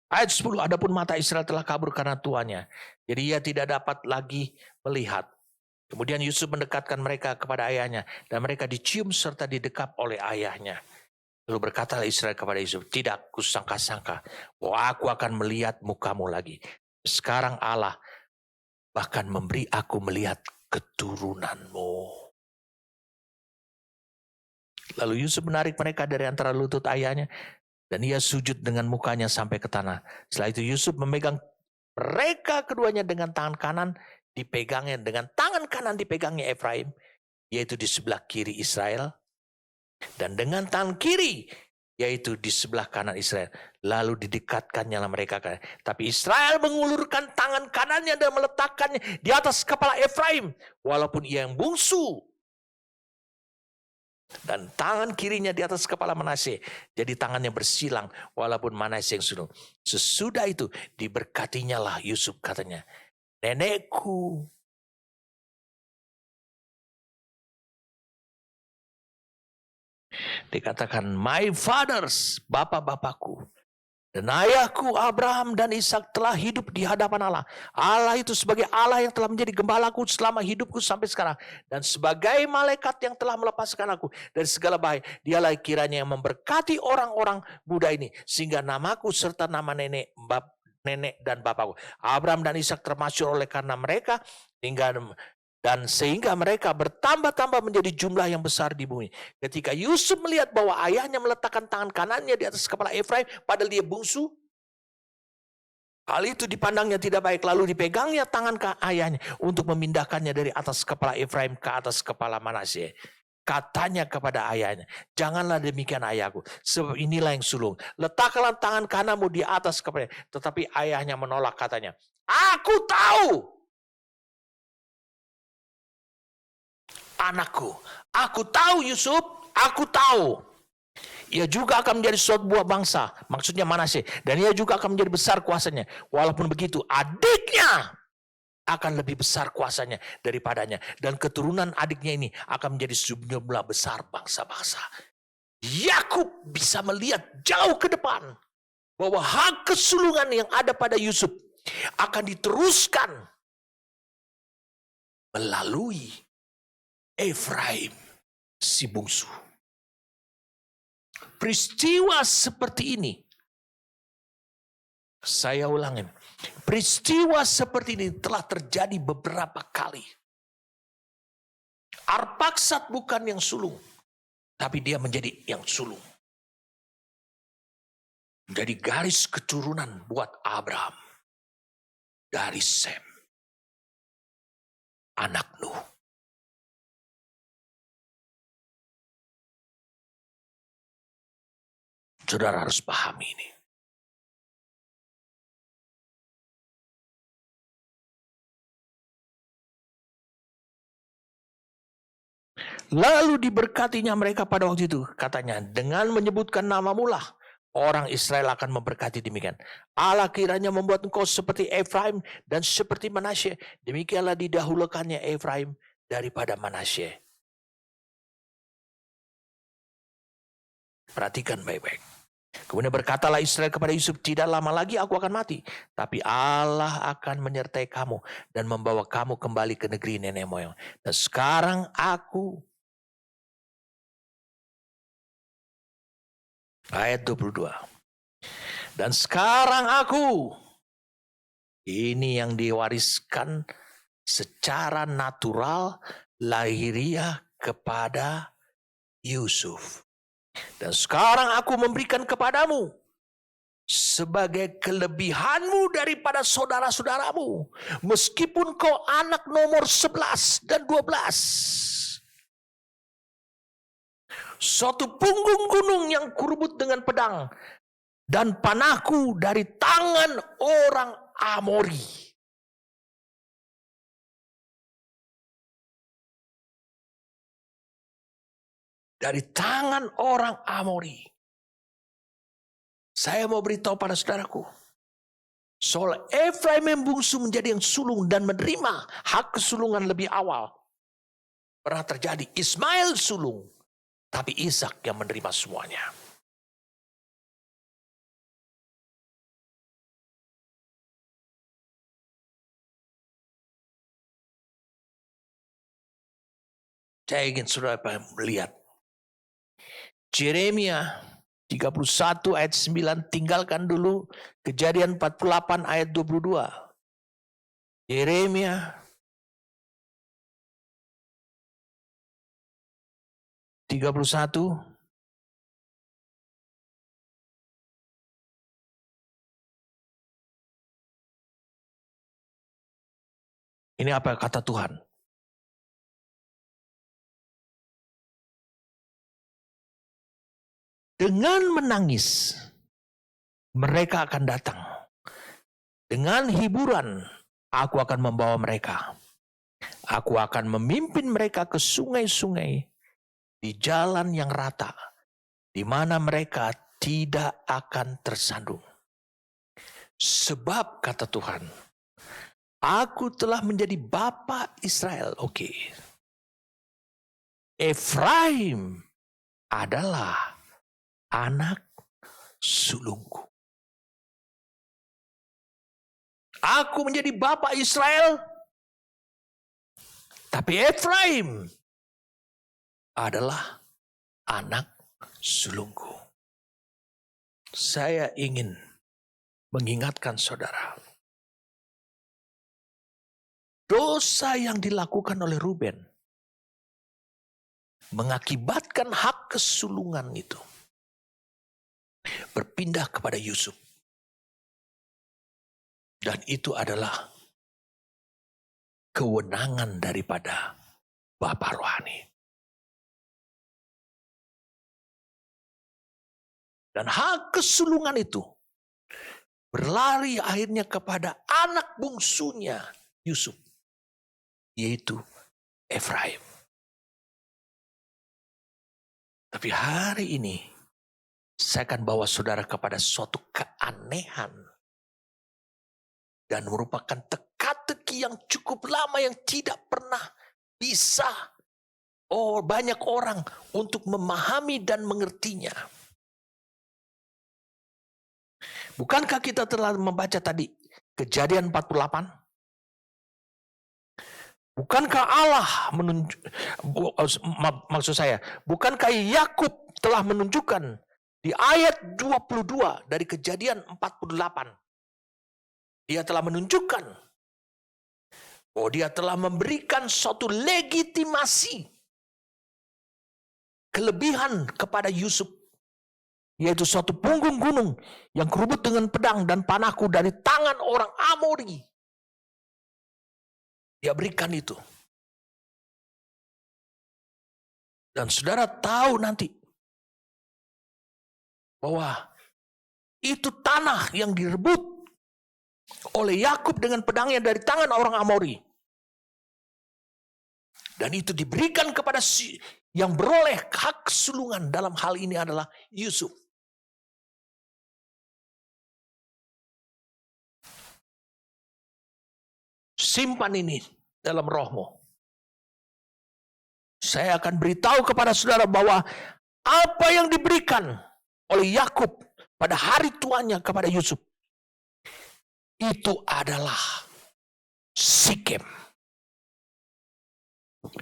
Ayat 10, adapun mata Israel telah kabur karena tuannya. Jadi ia tidak dapat lagi melihat. Kemudian Yusuf mendekatkan mereka kepada ayahnya. Dan mereka dicium serta didekap oleh ayahnya. Lalu berkatalah Israel kepada Yusuf, tidak kusangka-sangka bahwa aku akan melihat mukamu lagi. Sekarang Allah bahkan memberi aku melihat keturunanmu. Lalu Yusuf menarik mereka dari antara lutut ayahnya. Dan ia sujud dengan mukanya sampai ke tanah. Setelah itu Yusuf memegang mereka keduanya dengan tangan kanan dipegangnya. Dengan tangan kanan dipegangnya Efraim. Yaitu di sebelah kiri Israel. Dan dengan tangan kiri yaitu di sebelah kanan Israel. Lalu didekatkannya mereka. Tapi Israel mengulurkan tangan kanannya dan meletakkannya di atas kepala Efraim. Walaupun ia yang bungsu. Dan tangan kirinya di atas kepala Manasye. Jadi tangannya bersilang walaupun Manasye yang sulung. Sesudah itu diberkatinya lah Yusuf katanya. Nenekku. Dikatakan my fathers, bapak-bapakku. Dan ayahku Abraham dan Ishak telah hidup di hadapan Allah. Allah itu sebagai Allah yang telah menjadi gembalaku selama hidupku sampai sekarang. Dan sebagai malaikat yang telah melepaskan aku dari segala bahaya. Dialah kiranya yang memberkati orang-orang muda ini. Sehingga namaku serta nama nenek dan bapakku Abraham dan Ishak termasyhur oleh karena mereka. Dan sehingga mereka bertambah-tambah menjadi jumlah yang besar di bumi. Ketika Yusuf melihat bahwa ayahnya meletakkan tangan kanannya di atas kepala Efraim, padahal dia bungsu. Hal itu dipandangnya tidak baik, lalu dipegangnya tangan ke ayahnya untuk memindahkannya dari atas kepala Efraim ke atas kepala Manasye. Katanya kepada ayahnya, janganlah demikian ayahku, sebab inilah yang sulung. Letakkanlah tangan kananmu di atas kepala. Tetapi ayahnya menolak, katanya, aku tahu. Anakku, aku tahu Yusuf, aku tahu. Ia juga akan menjadi suatu buah bangsa, maksudnya Manasye. Dan ia juga akan menjadi besar kuasanya. Walaupun begitu, adiknya akan lebih besar kuasanya daripadanya. Dan keturunan adiknya ini akan menjadi sejumlah besar bangsa-bangsa. Yakub bisa melihat jauh ke depan bahwa hak kesulungan yang ada pada Yusuf akan diteruskan melalui Efraim si bungsu. Peristiwa seperti ini, saya ulangin, peristiwa seperti ini telah terjadi beberapa kali. Arpaksad bukan yang sulung, tapi dia menjadi yang sulung. Menjadi garis keturunan buat Abraham dari Sem, anak Nuh. Saudara harus pahami ini. Lalu diberkatinya mereka pada waktu itu. Katanya, dengan menyebutkan namamu lah, orang Israel akan memberkati demikian. Allah kiranya membuat engkau seperti Efraim dan seperti Manasye. Demikianlah didahulukannya Efraim daripada Manasye. Perhatikan baik-baik. Kemudian berkatalah Israel kepada Yusuf, tidak lama lagi aku akan mati. Tapi Allah akan menyertai kamu dan membawa kamu kembali ke negeri nenek moyang. Dan sekarang aku, ayat 22. Dan sekarang aku, ini yang diwariskan secara natural lahiriah kepada Yusuf. Dan sekarang aku memberikan kepadamu sebagai kelebihanmu daripada saudara-saudaramu. Meskipun kau anak nomor 11 dan 12. Suatu punggung gunung yang kurebut dengan pedang. Dan panahku dari tangan orang Amori. Dari tangan orang Amori. Saya mau beritahu pada saudaraku. Soal Efraim yang bungsu menjadi yang sulung dan menerima hak kesulungan lebih awal. Pernah terjadi Ismail sulung. Tapi Ishak yang menerima semuanya. Saya ingin saudara melihat. Yeremia 31 ayat 9, tinggalkan dulu Kejadian 48 ayat 22. Yeremia 31 ini apa kata Tuhan? Dengan menangis, mereka akan datang. Dengan hiburan, aku akan membawa mereka. Aku akan memimpin mereka ke sungai-sungai di jalan yang rata, di mana mereka tidak akan tersandung. Sebab kata Tuhan, aku telah menjadi bapa Israel. Oke. Efraim adalah anak sulungku. Aku menjadi bapa Israel, tapi Efraim adalah anak sulungku. Saya ingin mengingatkan saudara, dosa yang dilakukan oleh Ruben mengakibatkan hak kesulungan itu berpindah kepada Yusuf. Dan itu adalah kewenangan daripada Bapa rohani. Dan hak kesulungan itu berlari akhirnya kepada anak bungsunya Yusuf, yaitu Efraim. Tapi hari ini saya akan bawa saudara kepada suatu keanehan dan merupakan teka-teki yang cukup lama yang tidak pernah bisa banyak orang untuk memahami dan mengertinya. Bukankah kita telah membaca tadi Kejadian 48? Bukankah Allah bukankah Yakub telah menunjukkan di ayat 22 dari Kejadian 48, dia telah menunjukkan bahwa dia telah memberikan suatu legitimasi kelebihan kepada Yusuf, yaitu suatu punggung gunung yang kerubut dengan pedang dan panahku dari tangan orang Amori. Dia berikan itu. Dan saudara tahu nanti bahwa itu tanah yang direbut oleh Yakub dengan pedangnya dari tangan orang Amori. Dan itu diberikan kepada yang beroleh hak kesulungan dalam hal ini adalah Yusuf. Simpan ini dalam rohmu. Saya akan beritahu kepada saudara bahwa apa yang diberikan oleh Yakub pada hari tuanya kepada Yusuf itu adalah Sikem.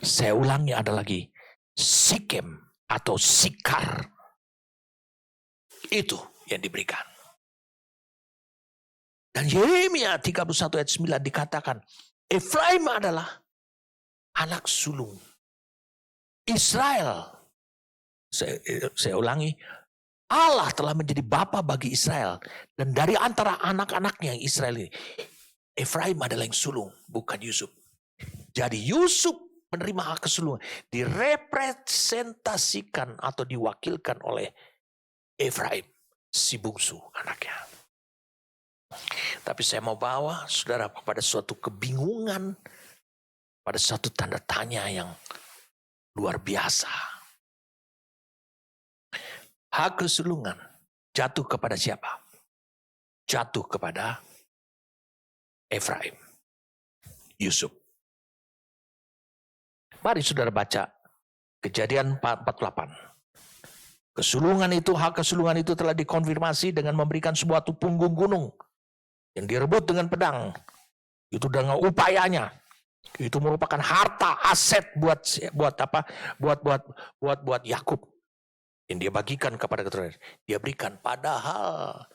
Saya ulangi ada lagi, Sikem atau Sikar. Itu yang diberikan. Dan Yeremia 31 ayat 9 dikatakan, Efraim adalah anak sulung Israel Saya ulangi, Allah telah menjadi bapa bagi Israel. Dan dari antara anak-anaknya yang Israel ini, Efraim adalah yang sulung, bukan Yusuf. Jadi Yusuf menerima hak kesulungan, direpresentasikan atau diwakilkan oleh Efraim, si bungsu anaknya. Tapi saya mau bawa saudara pada suatu kebingungan, pada suatu tanda tanya yang luar biasa. Hak kesulungan jatuh kepada siapa? Jatuh kepada Efraim, Yusuf. Mari saudara baca Kejadian 48. Hak kesulungan itu telah dikonfirmasi dengan memberikan sebuah punggung gunung yang direbut dengan pedang. Itu dengan upayanya. Itu merupakan harta aset buat Yakub. Yang dia bagikan kepada keturunan. Dia berikan, padahal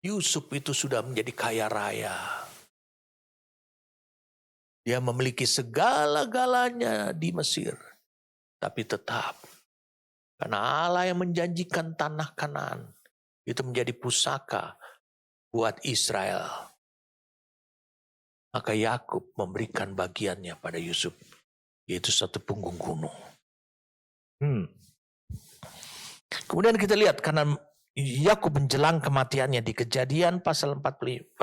Yusuf itu sudah menjadi kaya raya. Dia memiliki segala-galanya di Mesir. Tapi tetap, karena Allah yang menjanjikan tanah Kanaan, itu menjadi pusaka buat Israel. Maka Yakub memberikan bagiannya pada Yusuf, yaitu satu punggung gunung. Kemudian kita lihat, karena Yakub menjelang kematiannya di Kejadian pasal 49.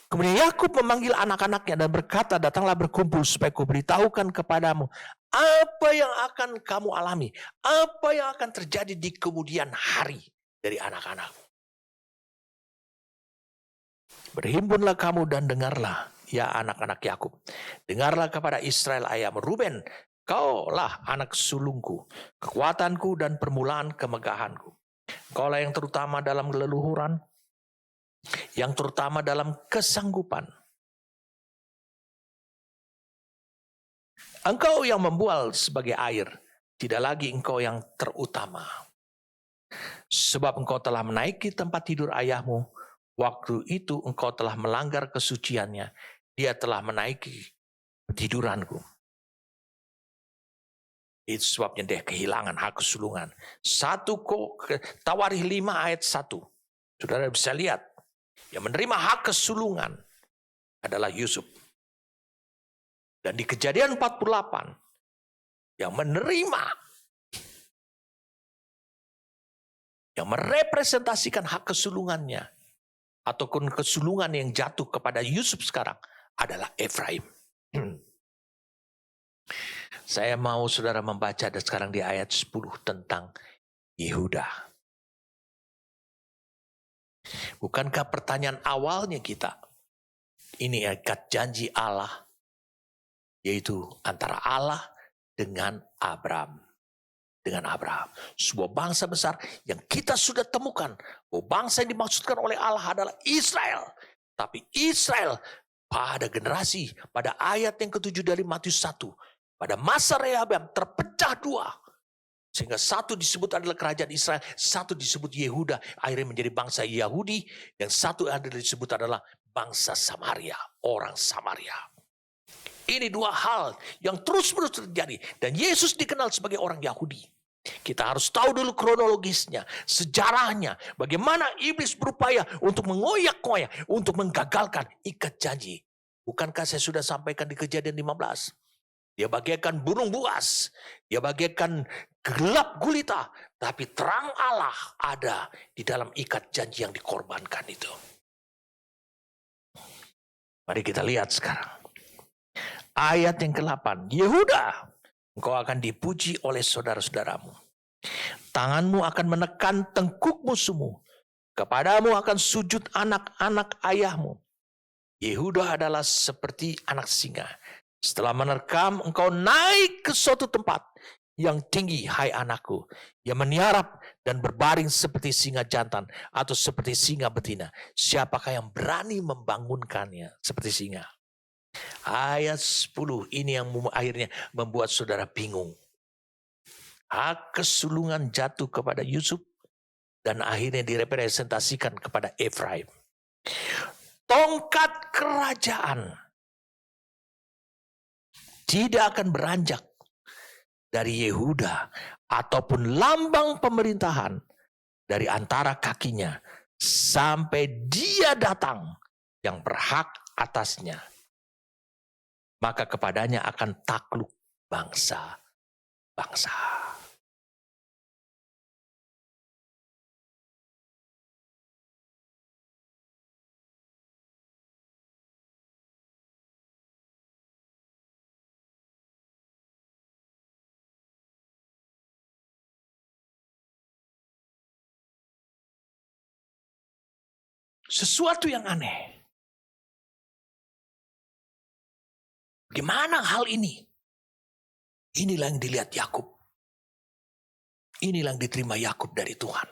Kemudian Yakub memanggil anak-anaknya dan berkata, datanglah berkumpul supaya kuberitahukan kepadamu apa yang akan kamu alami, apa yang akan terjadi di kemudian hari dari anak-anakmu. Berhimpunlah kamu dan dengarlah, ya anak-anak Yakub. Dengarlah kepada Israel ayahmu, Ruben, kaulah anak sulungku, kekuatanku dan permulaan kemegahanku. Kaulah yang terutama dalam leluhuran, yang terutama dalam kesanggupan. Engkau yang membual sebagai air, tidak lagi engkau yang terutama. Sebab engkau telah menaiki tempat tidur ayahmu, waktu itu engkau telah melanggar kesuciannya, dia telah menaiki tiduranku. Itu sebabnya dia kehilangan hak kesulungan. Tawarikh 5 ayat 1. Saudara bisa lihat, yang menerima hak kesulungan adalah Yusuf. Dan di Kejadian 48, yang menerima, yang merepresentasikan hak kesulungannya, ataupun kesulungan yang jatuh kepada Yusuf sekarang, adalah Efraim. Saya mau saudara membaca dan sekarang di ayat 10 tentang Yehuda. Bukankah pertanyaan awalnya kita, ini ikat janji Allah, yaitu antara Allah dengan Abraham. Dengan Abraham. Sebuah bangsa besar yang kita sudah temukan. Bahwa bangsa yang dimaksudkan oleh Allah adalah Israel. Tapi Israel pada generasi, pada ayat yang ke-7 dari Matius 1. Pada masa Rehabeam terpecah dua. Sehingga satu disebut adalah kerajaan Israel, satu disebut Yehuda, akhirnya menjadi bangsa Yahudi, dan satu adalah disebut adalah bangsa Samaria, orang Samaria. Ini dua hal yang terus-menerus terjadi, dan Yesus dikenal sebagai orang Yahudi. Kita harus tahu dulu kronologisnya, sejarahnya, bagaimana iblis berupaya untuk mengoyak-ngoyak, untuk menggagalkan ikat janji. Bukankah saya sudah sampaikan di Kejadian 15? Dia bagaikan burung buas, dia bagaikan gelap gulita, tapi terang Allah ada di dalam ikat janji yang dikorbankan itu. Mari kita lihat sekarang. Ayat yang ke-8, Yehuda, engkau akan dipuji oleh saudara-saudaramu. Tanganmu akan menekan tengkuk musuhmu. Kepadamu akan sujud anak-anak ayahmu. Yehuda adalah seperti anak singa. Setelah menerkam, engkau naik ke suatu tempat yang tinggi, hai anakku. Yang meniarap dan berbaring seperti singa jantan atau seperti singa betina. Siapakah yang berani membangunkannya seperti singa? Ayat 10 ini yang akhirnya membuat saudara bingung. Hak kesulungan jatuh kepada Yusuf dan akhirnya direpresentasikan kepada Efraim. Tongkat kerajaan tidak akan beranjak dari Yehuda ataupun lambang pemerintahan dari antara kakinya sampai dia datang yang berhak atasnya. Maka kepadanya akan takluk bangsa-bangsa. Sesuatu yang aneh. Gimana hal ini? Inilah yang dilihat Yakub. Inilah yang diterima Yakub dari Tuhan.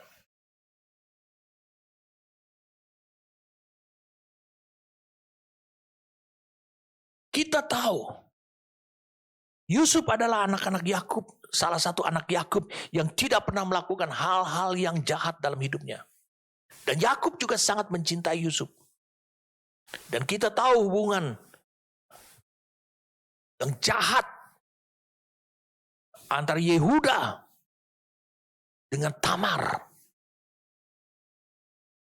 Kita tahu Yusuf adalah anak-anak Yakub, salah satu anak Yakub yang tidak pernah melakukan hal-hal yang jahat dalam hidupnya. Dan Yakub juga sangat mencintai Yusuf. Dan kita tahu hubungan yang jahat antara Yehuda dengan Tamar.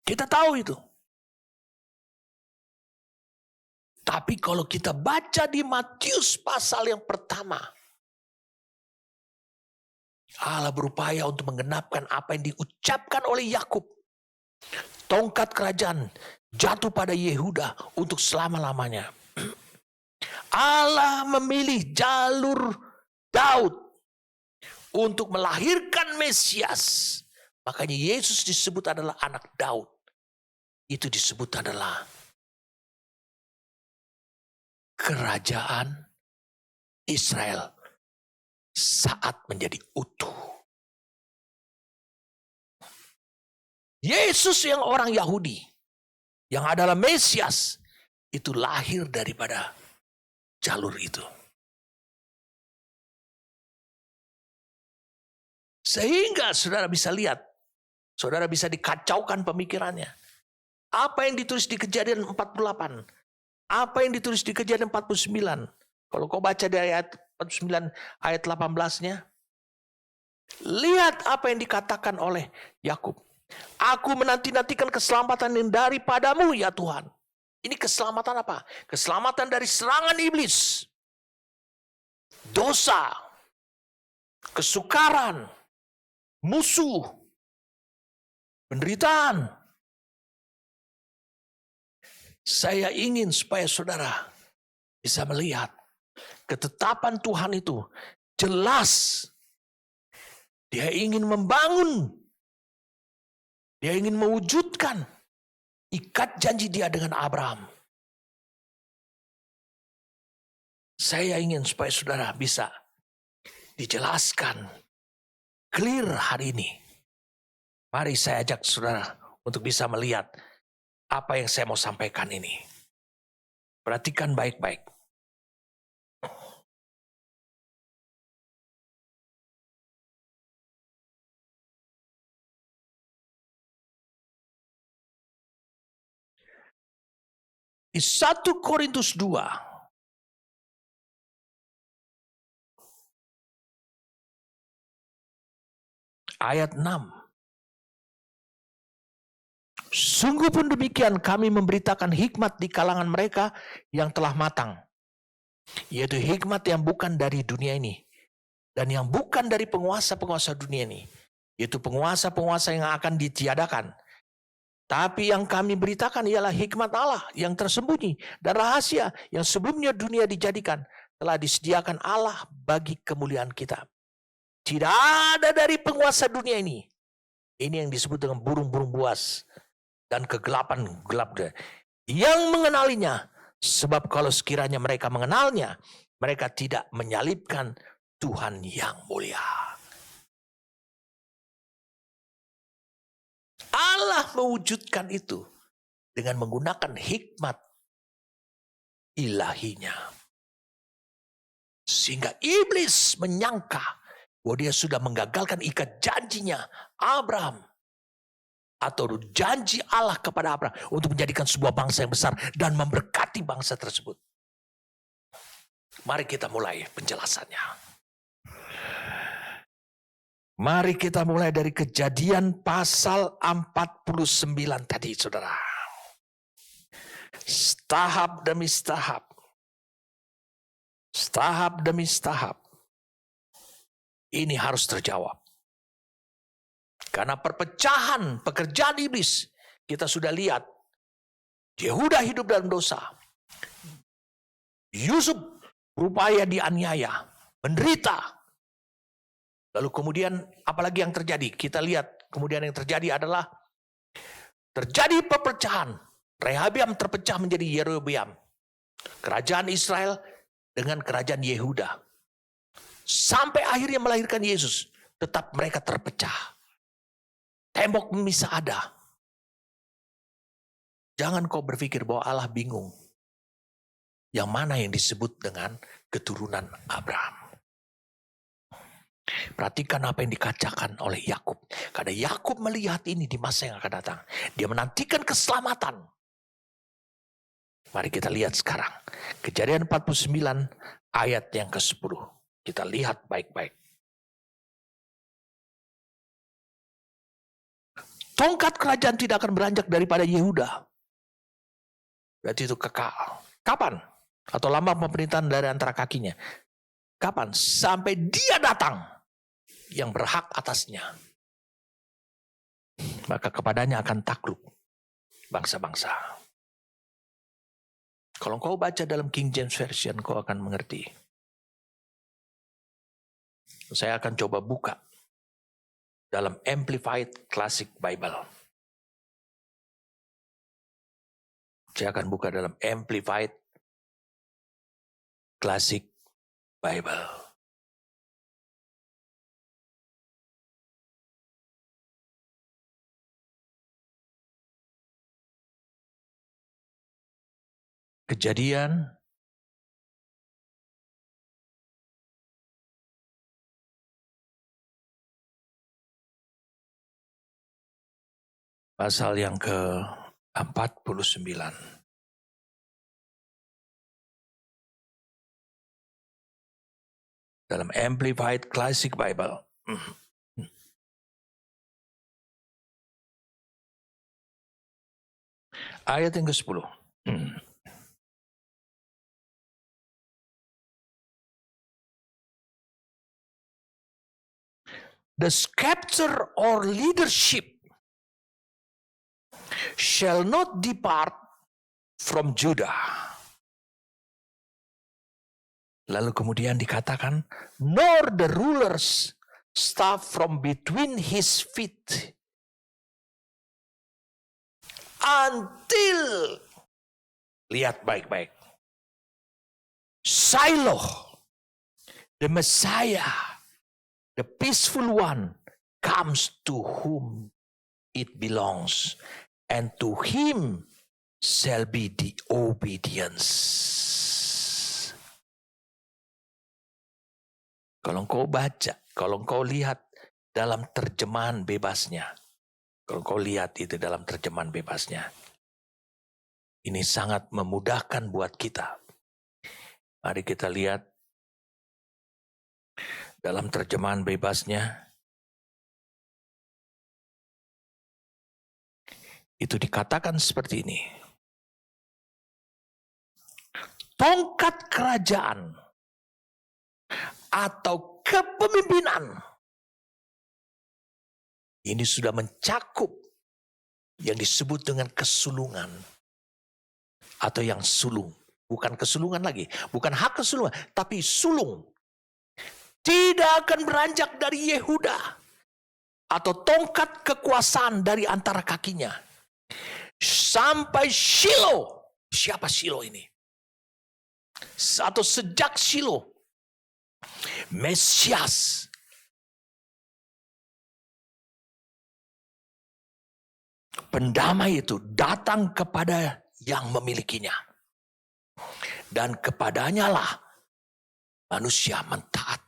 Kita tahu itu. Tapi kalau kita baca di Matius pasal yang pertama, Allah berupaya untuk menggenapkan apa yang diucapkan oleh Yakub. Tongkat kerajaan jatuh pada Yehuda untuk selama-lamanya. Allah memilih jalur Daud untuk melahirkan Mesias. Makanya Yesus disebut adalah anak Daud. Itu disebut adalah kerajaan Israel saat menjadi utuh. Yesus yang orang Yahudi, yang adalah Mesias, itu lahir daripada jalur itu. Sehingga saudara bisa lihat, saudara bisa dikacaukan pemikirannya. Apa yang ditulis di Kejadian 48? Apa yang ditulis di Kejadian 49? Kalau kau baca dari ayat 49 ayat 18-nya, lihat apa yang dikatakan oleh Yakub. Aku menanti-nantikan keselamatan yang daripadamu ya Tuhan. Ini keselamatan apa? Keselamatan dari serangan iblis, dosa, kesukaran, musuh, penderitaan. Saya ingin supaya saudara bisa melihat ketetapan Tuhan itu jelas. Dia ingin membangun, dia ingin mewujudkan ikat janji dia dengan Abraham. Saya ingin supaya saudara bisa dijelaskan clear hari ini. Mari saya ajak saudara untuk bisa melihat apa yang saya mau sampaikan ini. Perhatikan baik-baik. Di 1 Korintus 2 ayat 6. Sungguh pun demikian kami memberitakan hikmat di kalangan mereka yang telah matang. Yaitu hikmat yang bukan dari dunia ini. Dan yang bukan dari penguasa-penguasa dunia ini. Yaitu penguasa-penguasa yang akan ditiadakan. Tapi yang kami beritakan ialah hikmat Allah yang tersembunyi dan rahasia yang sebelumnya dunia dijadikan. Telah disediakan Allah bagi kemuliaan kita. Tidak ada dari penguasa dunia ini. Ini yang disebut dengan burung-burung buas. Dan kegelapan gelap yang mengenalinya. Sebab kalau sekiranya mereka mengenalnya, mereka tidak menyalibkan Tuhan yang mulia. Allah mewujudkan itu dengan menggunakan hikmat ilahinya. Sehingga iblis menyangka bahwa dia sudah menggagalkan ikat janjinya Abraham. Atau janji Allah kepada Abraham untuk menjadikan sebuah bangsa yang besar dan memberkati bangsa tersebut. Mari kita mulai penjelasannya. Mari kita mulai dari Kejadian pasal 49 tadi, saudara. Tahap demi tahap. Tahap demi tahap. Ini harus terjawab. Karena perpecahan, pekerjaan iblis, kita sudah lihat. Yehuda hidup dalam dosa. Yusuf berupaya dianiaya, menderita. Lalu kemudian apalagi yang terjadi? Kita lihat kemudian yang terjadi adalah terjadi perpecahan. Rehabeam terpecah menjadi Yerobeam. Kerajaan Israel dengan kerajaan Yehuda. Sampai akhirnya melahirkan Yesus. Tetap mereka terpecah. Tembok memisah ada. Jangan kau berpikir bahwa Allah bingung. Yang mana yang disebut dengan keturunan Abraham. Perhatikan apa yang dikatakan oleh Yakub. Karena Yakub melihat ini di masa yang akan datang. Dia menantikan keselamatan. Mari kita lihat sekarang. Kejadian 49 ayat yang ke-10. Kita lihat baik-baik. Tongkat kerajaan tidak akan beranjak daripada Yehuda. Berarti itu kekal. Kapan? Atau lambang pemerintahan dari antara kakinya. Kapan? Sampai dia datang. Yang berhak atasnya. Maka kepadanya akan takluk bangsa-bangsa. Kalau kau baca dalam King James Version, kau akan mengerti. Saya akan coba buka dalam Amplified Classic Bible. Saya akan buka dalam Amplified Classic Bible. Kejadian pasal yang ke-49. Dalam Amplified Classic Bible. Ayat yang ke-10. The scepter or leadership shall not depart from Judah. Lalu kemudian dikatakan, nor the ruler's staff from between his feet. Until, lihat baik-baik, Shiloh, the Messiah, the peaceful one, comes to whom it belongs, and to him shall be the obedience. Kalau kau baca, kalau kau lihat dalam terjemahan bebasnya, kalau kau lihat itu dalam terjemahan bebasnya, ini sangat memudahkan buat kita. Mari kita lihat dalam terjemahan bebasnya, itu dikatakan seperti ini. Tongkat kerajaan atau kepemimpinan ini sudah mencakup yang disebut dengan kesulungan atau yang sulung. Bukan kesulungan lagi, bukan hak kesulungan, tapi sulung. Tidak akan beranjak dari Yehuda atau tongkat kekuasaan dari antara kakinya sampai Shiloh. Siapa Shiloh ini? Atau sejak Shiloh, Mesias, pendamai itu datang kepada yang memilikinya, dan kepadanya lah manusia mentaat.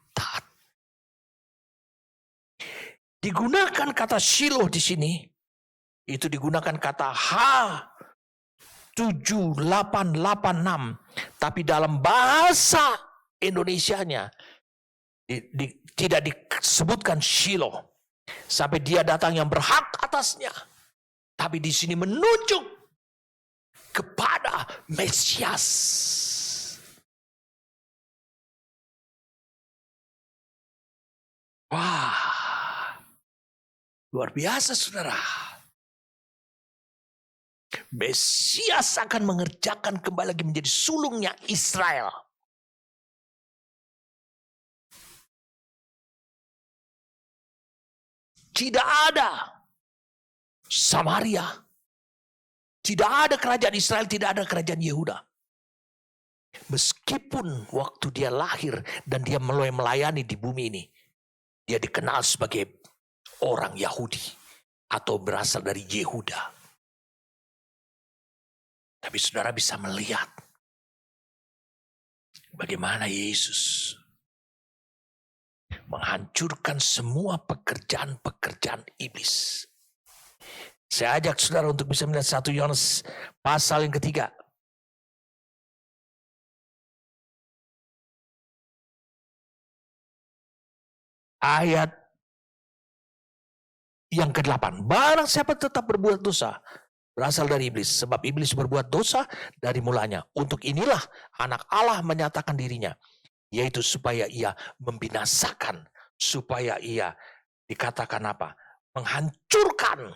Digunakan kata Shiloh di sini, itu digunakan kata H7886, tapi dalam bahasa Indonesianya Tidak disebutkan Shiloh. Sampai dia datang yang berhak atasnya. Tapi di sini menunjuk kepada Mesias. Wah, luar biasa saudara. Mesias akan mengerjakan kembali lagi menjadi sulungnya Israel. Tidak ada Samaria, tidak ada kerajaan Israel, tidak ada kerajaan Yehuda. Meskipun waktu dia lahir dan dia mulai melayani di bumi ini, dia dikenal sebagai orang Yahudi atau berasal dari Yehuda. Tapi saudara bisa melihat bagaimana Yesus menghancurkan semua pekerjaan-pekerjaan iblis. Saya ajak saudara untuk bisa melihat 1 Yohanes pasal yang ketiga. Ayat yang ke-8. Barang siapa tetap berbuat dosa, berasal dari iblis. Sebab iblis berbuat dosa dari mulanya. Untuk inilah anak Allah menyatakan dirinya. Yaitu supaya ia membinasakan. Supaya ia dikatakan apa? Menghancurkan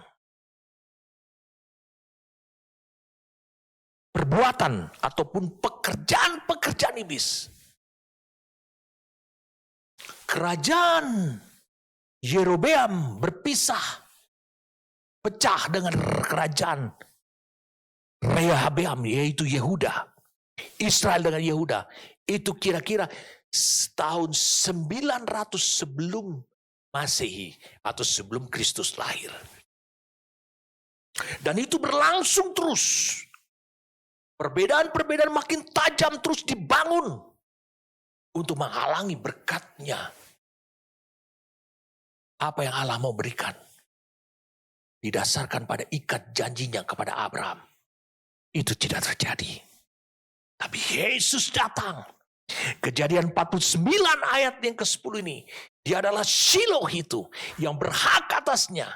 perbuatan ataupun pekerjaan-pekerjaan iblis. Kerajaan Yerobeam berpisah, pecah dengan kerajaan Rehabeam, yaitu Yehuda. Israel dengan Yehuda. Itu kira-kira tahun 900 sebelum Masehi atau sebelum Kristus lahir. Dan itu berlangsung terus. Perbedaan-perbedaan makin tajam terus dibangun untuk menghalangi berkatnya. Apa yang Allah mau berikan didasarkan pada ikat janjinya kepada Abraham. Itu tidak terjadi. Tapi Yesus datang. Kejadian 49 ayat yang ke-10 ini. Dia adalah Shiloh itu yang berhak atasnya.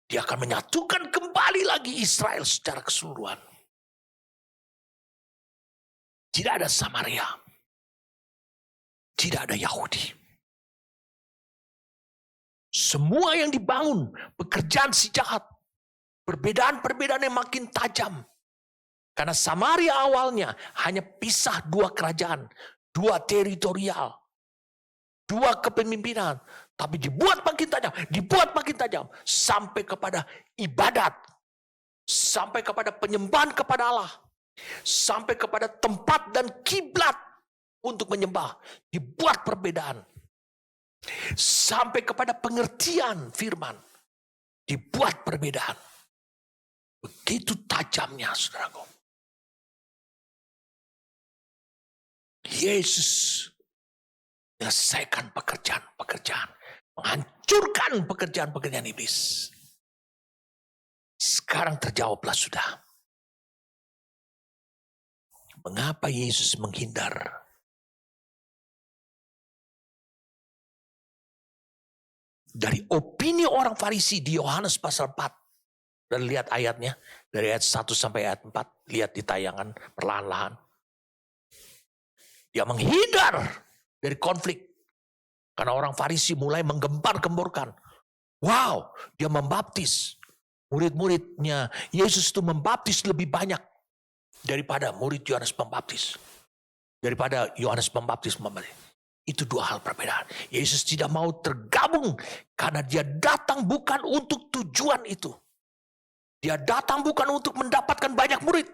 Dia akan menyatukan kembali lagi Israel secara keseluruhan. Tidak ada Samaria. Tidak ada Yahudi. Semua yang dibangun, pekerjaan si jahat. Perbedaan-perbedaan yang makin tajam. Karena Samaria awalnya hanya pisah dua kerajaan. Dua teritorial. Dua kepemimpinan. Tapi dibuat makin tajam. Dibuat makin tajam. Sampai kepada ibadat. Sampai kepada penyembahan kepada Allah. Sampai kepada tempat dan kiblat untuk menyembah. Dibuat perbedaan. Sampai kepada pengertian firman. Dibuat perbedaan. Begitu tajamnya saudaraku. Yesus menyelesaikan pekerjaan-pekerjaan. Menghancurkan pekerjaan-pekerjaan iblis. Sekarang terjawablah sudah. Mengapa Yesus menghindar? Dari opini orang Farisi di Yohanes pasal 4. Dan lihat ayatnya. Dari ayat 1 sampai ayat 4. Lihat di tayangan perlahan-lahan. Dia menghindar dari konflik. Karena orang Farisi mulai menggempar-gemborkan. Wow, dia membaptis. Murid-muridnya Yesus itu membaptis lebih banyak daripada murid Yohanes Pembaptis. Daripada Yohanes Pembaptis membaptis. Itu dua hal perbedaan. Yesus tidak mau tergabung karena dia datang bukan untuk tujuan itu. Dia datang bukan untuk mendapatkan banyak murid.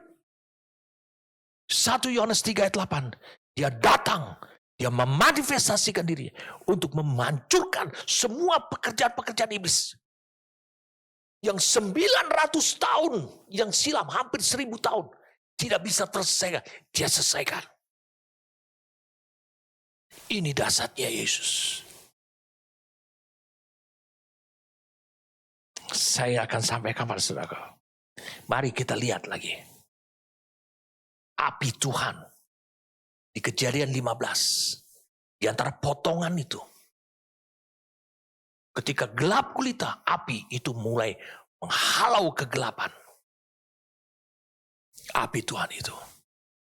1 Yohanes 3 ayat 8. Dia datang, dia memanifestasikan diri untuk menghancurkan semua pekerjaan-pekerjaan iblis. Yang 900 tahun yang silam, hampir 1000 tahun. Tidak bisa terselesaikan, dia selesaikan. Ini dasarnya Yesus. Saya akan sampaikan pada saudara. Mari kita lihat lagi. Api Tuhan. Di Kejadian 15. Di antara potongan itu. Ketika gelap gulita, api itu mulai menghalau kegelapan. Api Tuhan itu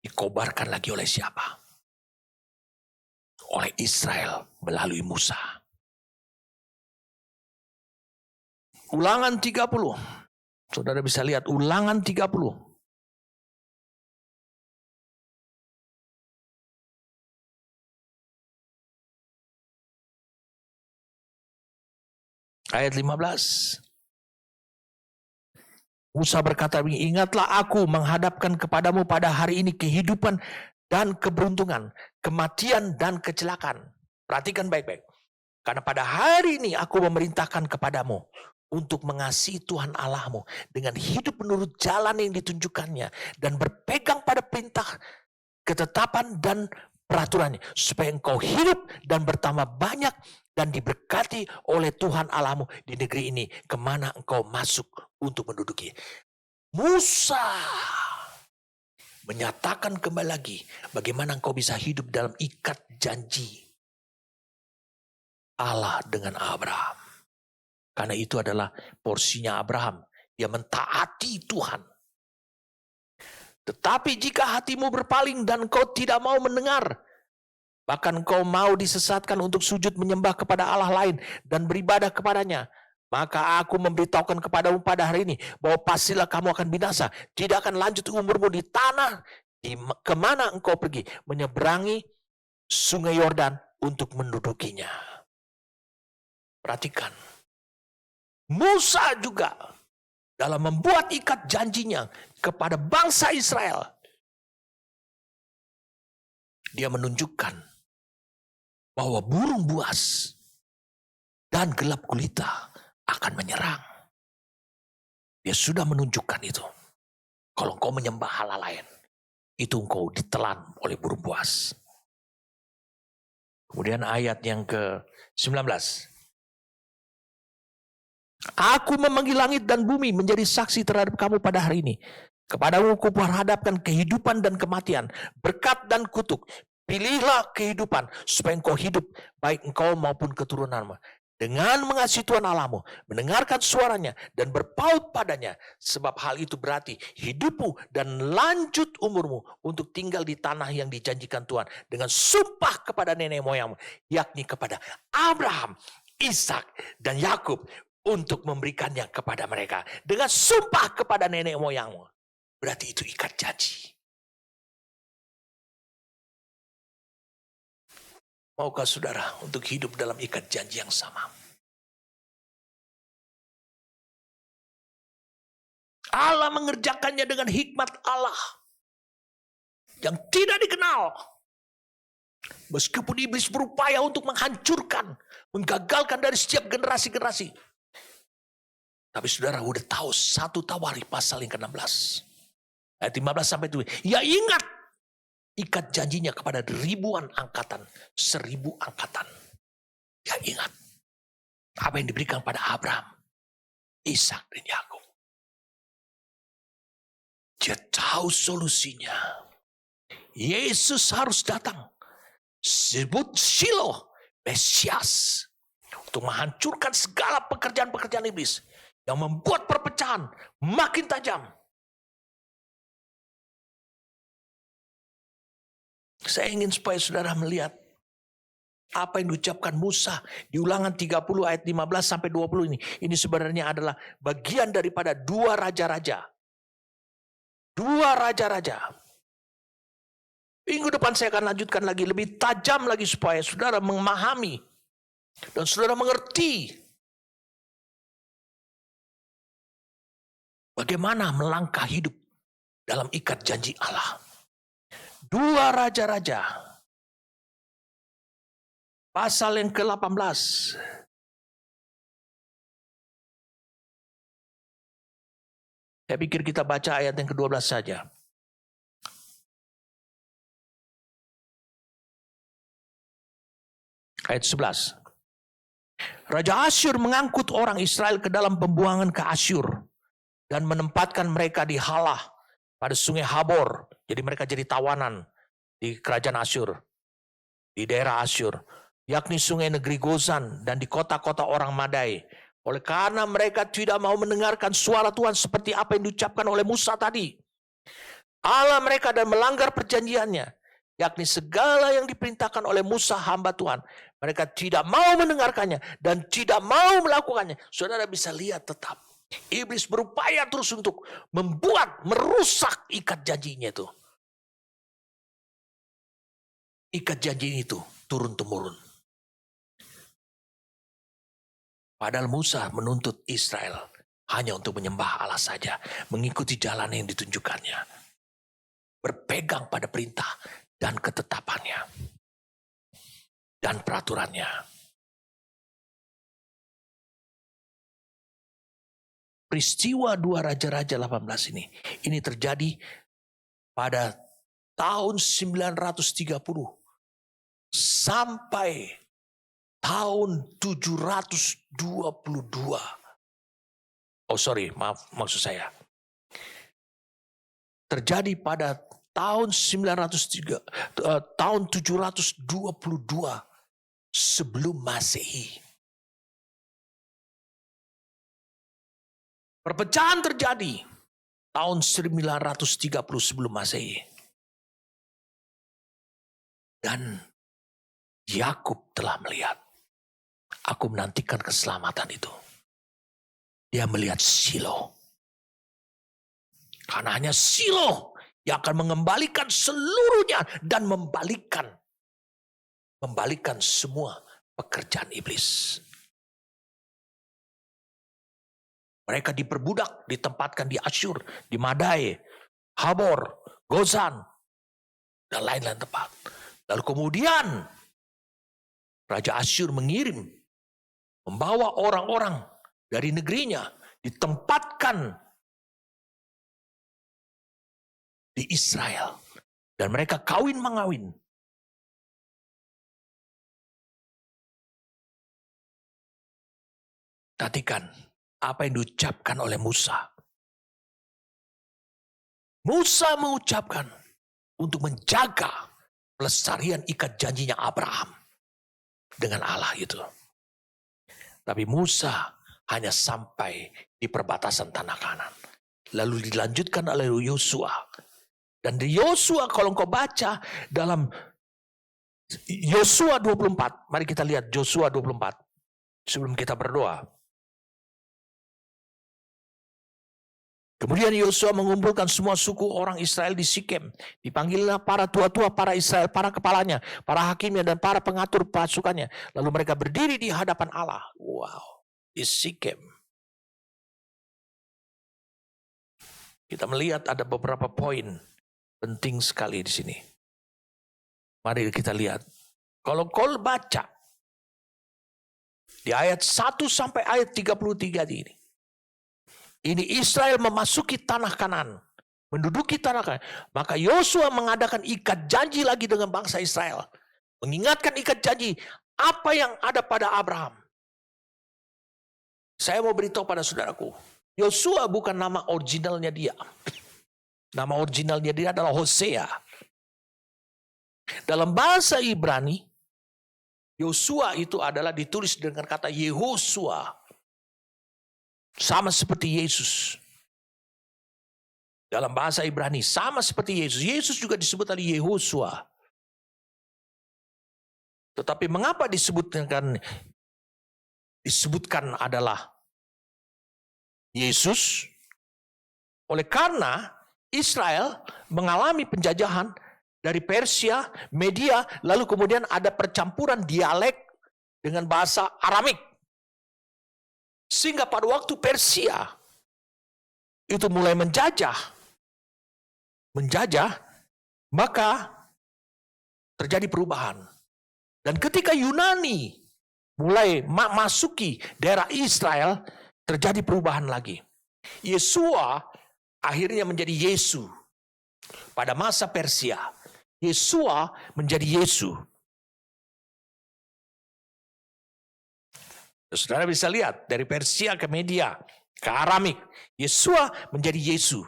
dikobarkan lagi oleh siapa? Oleh Israel melalui Musa. Ulangan 30. Saudara bisa lihat Ulangan 30. Ayat 15. Musa berkata, ingatlah aku menghadapkan kepadamu pada hari ini kehidupan dan keberuntungan, kematian dan kecelakaan. Perhatikan baik-baik. Karena pada hari ini aku memerintahkan kepadamu untuk mengasihi Tuhan Allahmu dengan hidup menurut jalan yang ditunjukkannya dan berpegang pada perintah, ketetapan dan peraturannya, supaya engkau hidup dan bertambah banyak dan diberkati oleh Tuhan Allahmu di negeri ini kemana engkau masuk untuk menduduki. Musa menyatakan kembali lagi bagaimana engkau bisa hidup dalam ikat janji Allah dengan Abraham. Karena itu adalah porsinya Abraham. Dia mentaati Tuhan. Tetapi jika hatimu berpaling dan kau tidak mau mendengar, bahkan kau mau disesatkan untuk sujud menyembah kepada Allah lain dan beribadah kepadanya, maka aku memberitahukan kepadamu pada hari ini bahwa pastilah kamu akan binasa. Tidak akan lanjut umurmu di tanah kemana engkau pergi, menyeberangi sungai Yordan untuk mendudukinya. Perhatikan, Musa juga dalam membuat ikat janjinya kepada bangsa Israel, dia menunjukkan bahwa burung buas dan gelap gulita akan menyerang. Dia sudah menunjukkan itu. Kalau engkau menyembah hal lain, itu engkau ditelan oleh burung buas. Kemudian ayat yang ke-19. Aku memanggil langit dan bumi menjadi saksi terhadap kamu pada hari ini. Kepadamu aku menghadapkan kehidupan dan kematian, berkat dan kutuk. Pilihlah kehidupan supaya engkau hidup, baik engkau maupun keturunanmu. Dengan mengasihi Tuhan Allahmu, mendengarkan suaranya dan berpaut padanya. Sebab hal itu berarti hidupmu dan lanjut umurmu untuk tinggal di tanah yang dijanjikan Tuhan. Dengan sumpah kepada nenek moyangmu, yakni kepada Abraham, Ishak dan Yakub, untuk memberikannya kepada mereka. Dengan sumpah kepada nenek moyangmu. Berarti itu ikat janji. Maukah saudara untuk hidup dalam ikat janji yang sama? Allah mengerjakannya dengan hikmat Allah yang tidak dikenal. Meskipun iblis berupaya untuk menghancurkan, menggagalkan dari setiap generasi-generasi. Tapi saudara udah tahu 1 Tawarikh pasal yang ke-16. Ayat 15 sampai 7. Ya ingat ikat janjinya kepada ribuan angkatan, 1000 angkatan. Ya ingat apa yang diberikan pada Abraham, Ishak dan Yakub. Dia tahu solusinya. Yesus harus datang. Sebut Shiloh, Mesias, untuk menghancurkan segala pekerjaan-pekerjaan iblis yang membuat perpecahan makin tajam. Saya ingin supaya saudara melihat apa yang diucapkan Musa di Ulangan 30 ayat 15 sampai 20 ini. Ini sebenarnya adalah bagian daripada 2 raja-raja. 2 raja-raja. Minggu depan saya akan lanjutkan lagi lebih tajam lagi supaya saudara memahami dan saudara mengerti bagaimana melangkah hidup dalam ikat janji Allah. 2 Raja-Raja pasal yang ke-18. Saya pikir kita baca ayat yang ke-12 saja. Ayat 11. Raja Asyur mengangkut orang Israel ke dalam pembuangan ke Asyur dan menempatkan mereka di Halah pada sungai Habor. Jadi mereka jadi tawanan di kerajaan Asyur. di daerah Asyur, yakni sungai negeri Gozan dan di kota-kota orang Madai. Oleh karena mereka tidak mau mendengarkan suara Tuhan seperti apa yang diucapkan oleh Musa tadi, Allah mereka, dan melanggar perjanjiannya, yakni segala yang diperintahkan oleh Musa hamba Tuhan. Mereka tidak mau mendengarkannya dan tidak mau melakukannya. Saudara bisa lihat tetap, iblis berupaya terus untuk merusak ikat janjinya itu. Ikat janji itu turun-temurun. Padahal Musa menuntut Israel hanya untuk menyembah Allah saja, mengikuti jalan yang ditunjukkannya, berpegang pada perintah dan ketetapannya dan peraturannya. Peristiwa 2 Raja-Raja 18 ini terjadi pada tahun 930 sampai tahun 722. Maksud saya. Terjadi pada tahun 722 sebelum Masehi. Perpecahan terjadi tahun 930 sebelum Masehi. Dan Yakub telah melihat, aku menantikan keselamatan itu. Dia melihat Shiloh. Karena hanya Shiloh yang akan mengembalikan seluruhnya dan membalikkan semua pekerjaan iblis. Mereka diperbudak, ditempatkan di Asyur, di Madai, Habor, Gozan, dan lain-lain tempat. Lalu kemudian Raja Asyur membawa orang-orang dari negerinya, ditempatkan di Israel. Dan mereka kawin-mengawin. Perhatikan apa yang diucapkan oleh Musa. Musa mengucapkan untuk menjaga pelestarian ikat janjinya Abraham dengan Allah itu. Tapi Musa hanya sampai di perbatasan tanah Kanan. Lalu dilanjutkan oleh Yosua. Dan di Yosua, kalau engkau baca dalam Yosua 24. Mari kita lihat Yosua 24. Sebelum kita berdoa. Kemudian Yosua mengumpulkan semua suku orang Israel di Sikem. Dipanggillah para tua-tua para Israel, para kepalanya, para hakimnya, dan para pengatur pasukannya. Lalu mereka berdiri di hadapan Allah. Wow, di Sikem. Kita melihat ada beberapa poin penting sekali di sini. Mari kita lihat. Kalau kau baca di ayat 1 sampai ayat 33 ini. Ini Israel memasuki tanah Kanan, menduduki tanah Kanan. Maka Yosua mengadakan ikat janji lagi dengan bangsa Israel. Mengingatkan ikat janji apa yang ada pada Abraham. Saya mau beritahu pada saudaraku, Yosua bukan nama originalnya dia. Nama originalnya dia adalah Hosea. Dalam bahasa Ibrani, Yosua itu adalah ditulis dengan kata Yehosua. Sama seperti Yesus. Dalam bahasa Ibrani, sama seperti Yesus. Yesus juga disebut oleh Yehosua. Tetapi mengapa disebutkan adalah Yesus? Oleh karena Israel mengalami penjajahan dari Persia, Media, lalu kemudian ada percampuran dialek dengan bahasa Aramik. Sehingga pada waktu Persia itu mulai menjajah, maka terjadi perubahan. Dan ketika Yunani mulai masuki daerah Israel, terjadi perubahan lagi. Yesua akhirnya menjadi Yesu. Pada masa Persia, Yesua menjadi Yesu. Saudara bisa lihat dari Persia ke Media, ke Aramik, Yesua menjadi Yesu.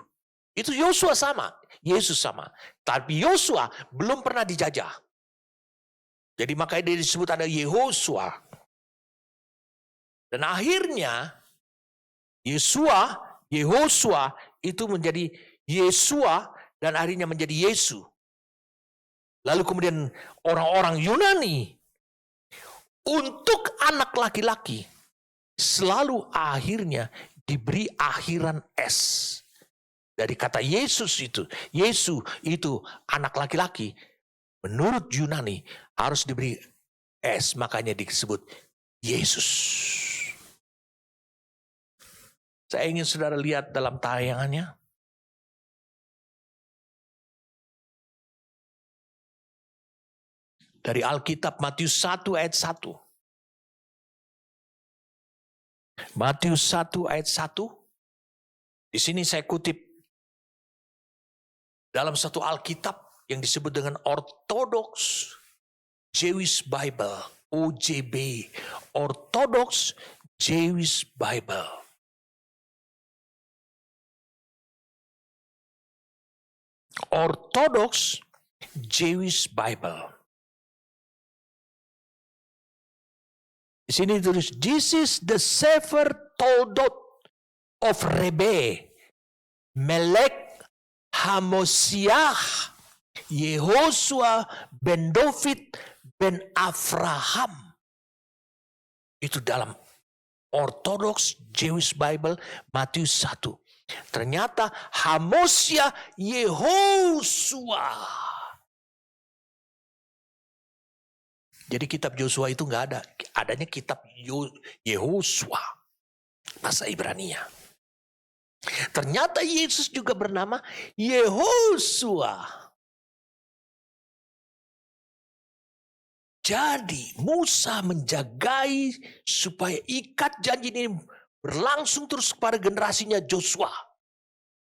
Itu Yosua sama, Yesus sama. Tapi Yosua belum pernah dijajah. Jadi makanya dia disebut ada Yehosua. Dan akhirnya Yehosua itu menjadi Yesua dan akhirnya menjadi Yesu. Lalu kemudian orang-orang Yunani untuk anak laki-laki selalu akhirnya diberi akhiran S. Dari kata Yesus itu, Yesu itu anak laki-laki. Menurut Yunani harus diberi S, makanya disebut Yesus. Saya ingin saudara lihat dalam tayangannya. Dari Alkitab Matius 1 ayat 1. Matius 1 ayat 1. Di sini saya kutip dalam satu Alkitab yang disebut dengan Orthodox Jewish Bible, OJB, Orthodox Jewish Bible. Orthodox Jewish Bible. Di sini ditulis, this is the Sefer Toldot of Rebe, Melek Hamosiah, Yehosua ben David ben Avraham. Itu dalam Orthodox Jewish Bible Matius 1. Ternyata Hamosiah Yehosua. Jadi kitab Yosua itu nggak ada. Adanya kitab Yehosua. Bahasa Ibrania. Ternyata Yesus juga bernama Yehosua. Jadi Musa menjagai supaya ikat janji ini berlangsung terus kepada generasinya Joshua.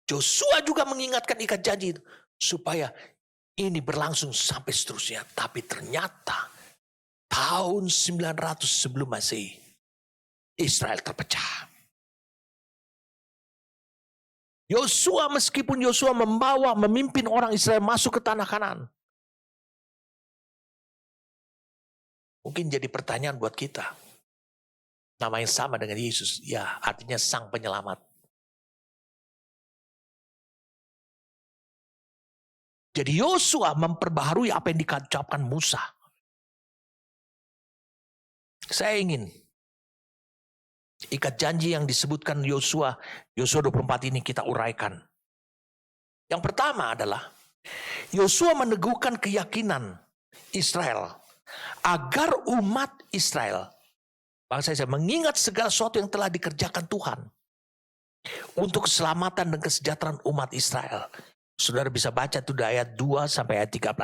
Joshua juga mengingatkan ikat janji itu supaya ini berlangsung sampai seterusnya. Tapi ternyata tahun 900 sebelum Masehi Israel terpecah. Yosua, meskipun Yosua memimpin orang Israel masuk ke tanah Kanaan. Mungkin jadi pertanyaan buat kita. Nama yang sama dengan Yesus, ya artinya sang penyelamat. Jadi Yosua memperbaharui apa yang diucapkan Musa. Saya ingin ikat janji yang disebutkan Yosua 24 ini kita uraikan. Yang pertama adalah Yosua meneguhkan keyakinan Israel agar umat Israel, bangsa Israel, mengingat segala sesuatu yang telah dikerjakan Tuhan untuk keselamatan dan kesejahteraan umat Israel. Saudara bisa baca itu dari ayat 2 sampai ayat 13.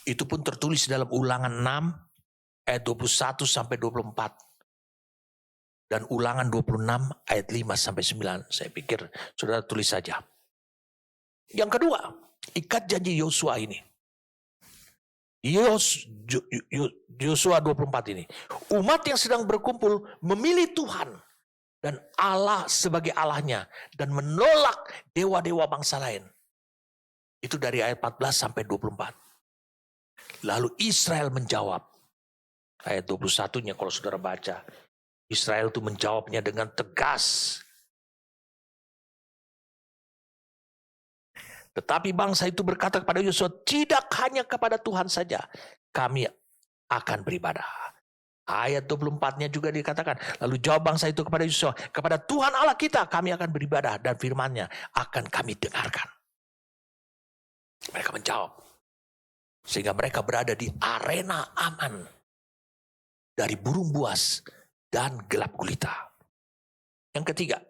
Itu pun tertulis dalam Ulangan 6 ayat 21 sampai 24. Dan Ulangan 26 ayat 5 sampai 9. Saya pikir saudara tulis saja. Yang kedua, ikat janji Yosua ini. Yosua 24 ini. Umat yang sedang berkumpul memilih Tuhan dan Allah sebagai Allahnya dan menolak dewa-dewa bangsa lain. Itu dari ayat 14 sampai 24. Lalu Israel menjawab. Ayat 21-nya kalau saudara baca. Israel itu menjawabnya dengan tegas. Tetapi bangsa itu berkata kepada Yosua, tidak hanya kepada Tuhan saja kami akan beribadah. Ayat 24-nya juga dikatakan, lalu jawab bangsa itu kepada Yosua, kepada Tuhan Allah kita kami akan beribadah dan firman-Nya akan kami dengarkan. Mereka menjawab. Sehingga mereka berada di arena aman dari burung buas dan gelap gulita. Yang ketiga,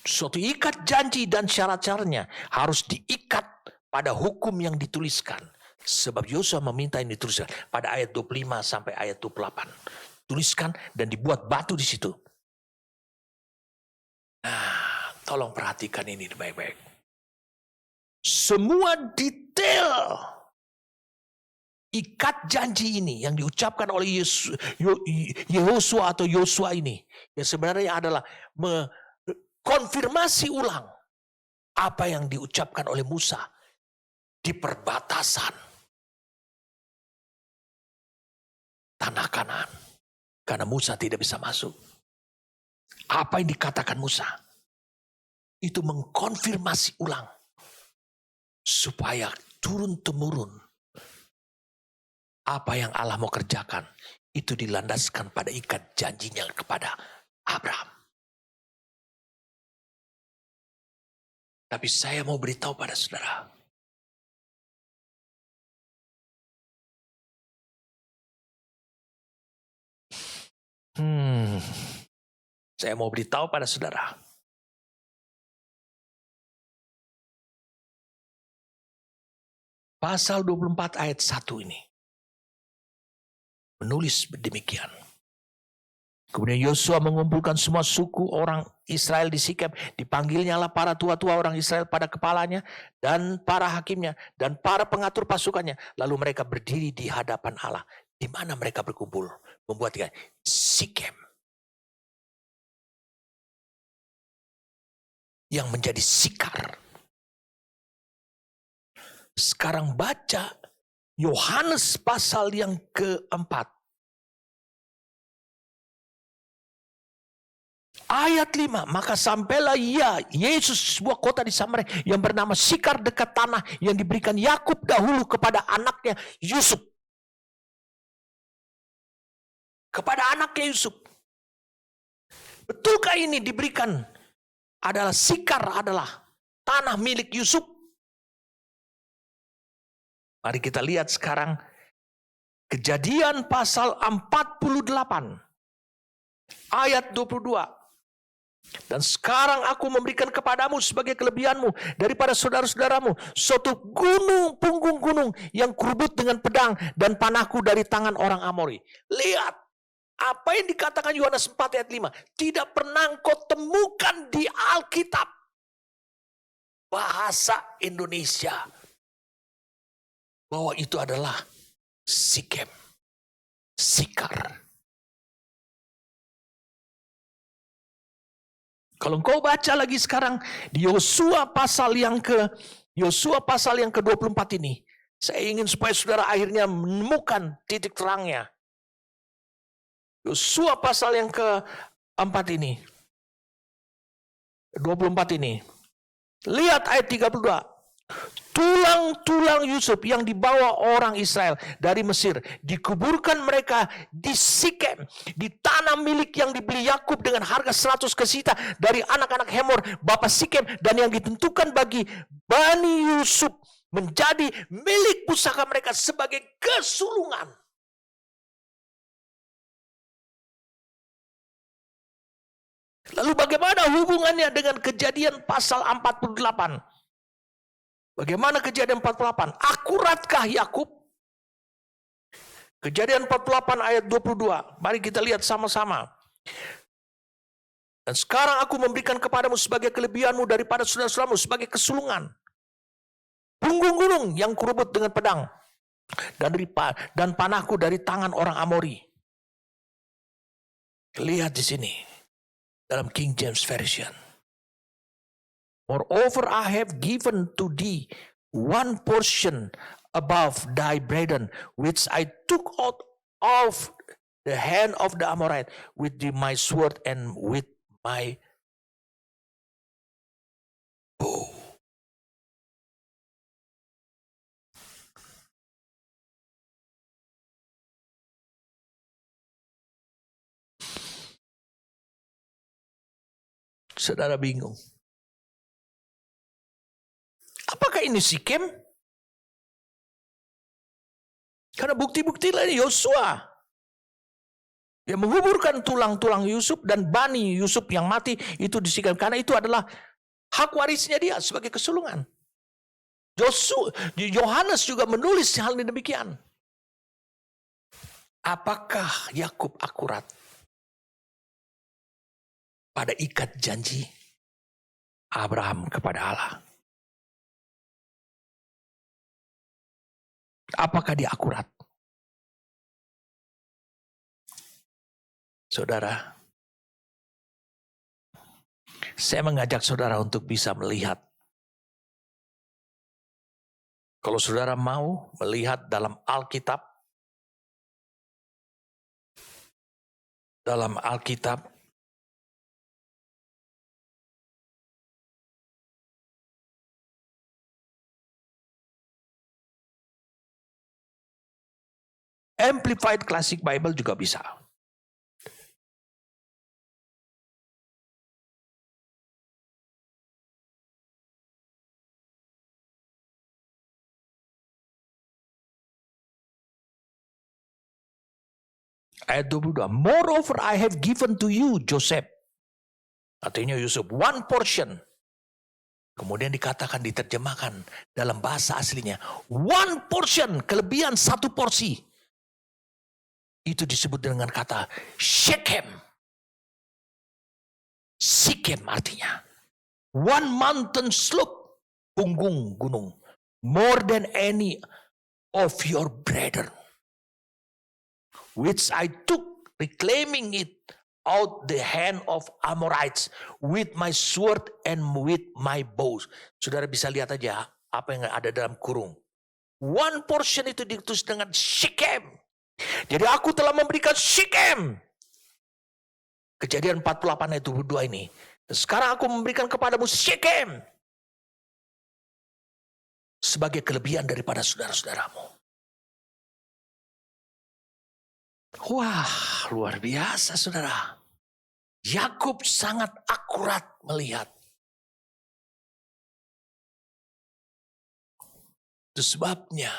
suatu ikat janji dan syarat-syaratnya harus diikat pada hukum yang dituliskan. Sebab Yosua meminta ini dituliskan pada ayat 25 sampai ayat 28. Tuliskan dan dibuat batu di situ. Nah, tolong perhatikan ini baik-baik. Semua detail ikat janji ini yang diucapkan oleh Yehosua atau Yosua ini, yang sebenarnya adalah konfirmasi ulang apa yang diucapkan oleh Musa. di perbatasan tanah Kanaan. Karena Musa tidak bisa masuk. Apa yang dikatakan Musa? Itu mengkonfirmasi ulang. Supaya turun-temurun. Apa yang Allah mau kerjakan. Itu dilandaskan pada ikat janjinya kepada Abraham. Tapi saya mau beritahu pada saudara. Saya mau beritahu pada saudara. Pasal 24 ayat 1 ini. Menulis demikian. Kemudian Yosua mengumpulkan semua suku orang Israel di Sikem. Dipanggilnya lah para tua-tua orang Israel pada kepalanya. Dan para hakimnya. Dan para pengatur pasukannya. Lalu mereka berdiri di hadapan Allah. Di mana mereka berkumpul? Membuat Sikem. Yang menjadi Sikar. Sekarang baca Yohanes pasal yang keempat. Ayat 5, maka sampailah Yesus sebuah kota di Samaria yang bernama Sikar dekat tanah yang diberikan Yakub dahulu kepada anaknya Yusuf. Kepada anaknya Yusuf. Betulkah ini diberikan adalah Sikar adalah tanah milik Yusuf? Mari kita lihat sekarang Kejadian pasal 48 ayat 22. Dan sekarang aku memberikan kepadamu sebagai kelebihanmu daripada saudara-saudaramu suatu punggung gunung yang kurubut dengan pedang dan panahku dari tangan orang Amori. Lihat apa yang dikatakan Yohanes 4 ayat 5. Tidak pernah engkau temukan di Alkitab bahasa Indonesia bahwa itu adalah Sikem, Sikar. Kalau engkau baca lagi sekarang di Yosua pasal yang ke-24 ini, saya ingin supaya saudara akhirnya menemukan titik terangnya. Yosua pasal yang ke-4 ini, 24 ini. Lihat ayat 32. Tulang-tulang Yusuf yang dibawa orang Israel dari Mesir dikuburkan mereka di Sikem, di tanah milik yang dibeli Yakub dengan harga 100 kesita dari anak-anak Hemor bapa Sikem, dan yang ditentukan bagi Bani Yusuf menjadi milik pusaka mereka sebagai kesulungan. Lalu bagaimana hubungannya dengan Kejadian pasal 48? Bagaimana Kejadian 48? Akuratkah Yakub? Kejadian 48 ayat 22. Mari kita lihat sama-sama. Dan sekarang aku memberikan kepadamu sebagai kelebihanmu daripada saudara-saudaramu sebagai kesulungan. Punggung gunung yang kurubut dengan pedang. Dan panahku dari tangan orang Amori. Lihat di sini. Dalam King James Version. Moreover, I have given to thee one portion above thy brethren, which I took out of the hand of the Amorite with my sword and with my bow. Saudara bingung. Apakah ini Sikem? Karena bukti-bukti lain Yosua yang menguburkan tulang-tulang Yusuf dan Bani Yusuf yang mati itu di Sikem. Karena itu adalah hak warisnya dia sebagai kesulungan. Yohanes juga menulis hal ini demikian. Apakah Yakub akurat pada ikat janji Abraham kepada Allah? Apakah dia akurat? Saudara, saya mengajak saudara untuk bisa melihat Kalau saudara mau melihat dalam Alkitab, Amplified Classic Bible juga bisa. Ayat 22. Moreover I have given to you, Joseph. Artinya Yusuf, one portion. Kemudian dikatakan, diterjemahkan dalam bahasa aslinya. One portion, kelebihan satu porsi. Itu disebut dengan kata Shechem. Shechem artinya. One mountain slope, punggung gunung. More than any of your brethren. Which I took, reclaiming it out the hand of Amorites with my sword and with my bows. Saudara bisa lihat aja apa yang ada dalam kurung. One portion itu ditulis dengan Shechem. Jadi aku telah memberikan Shechem. Kejadian 48 ayat 22 ini. Sekarang aku memberikan kepadamu Shechem. Sebagai kelebihan daripada saudara-saudaramu. Wah, luar biasa saudara. Yakub sangat akurat melihat. Itu sebabnya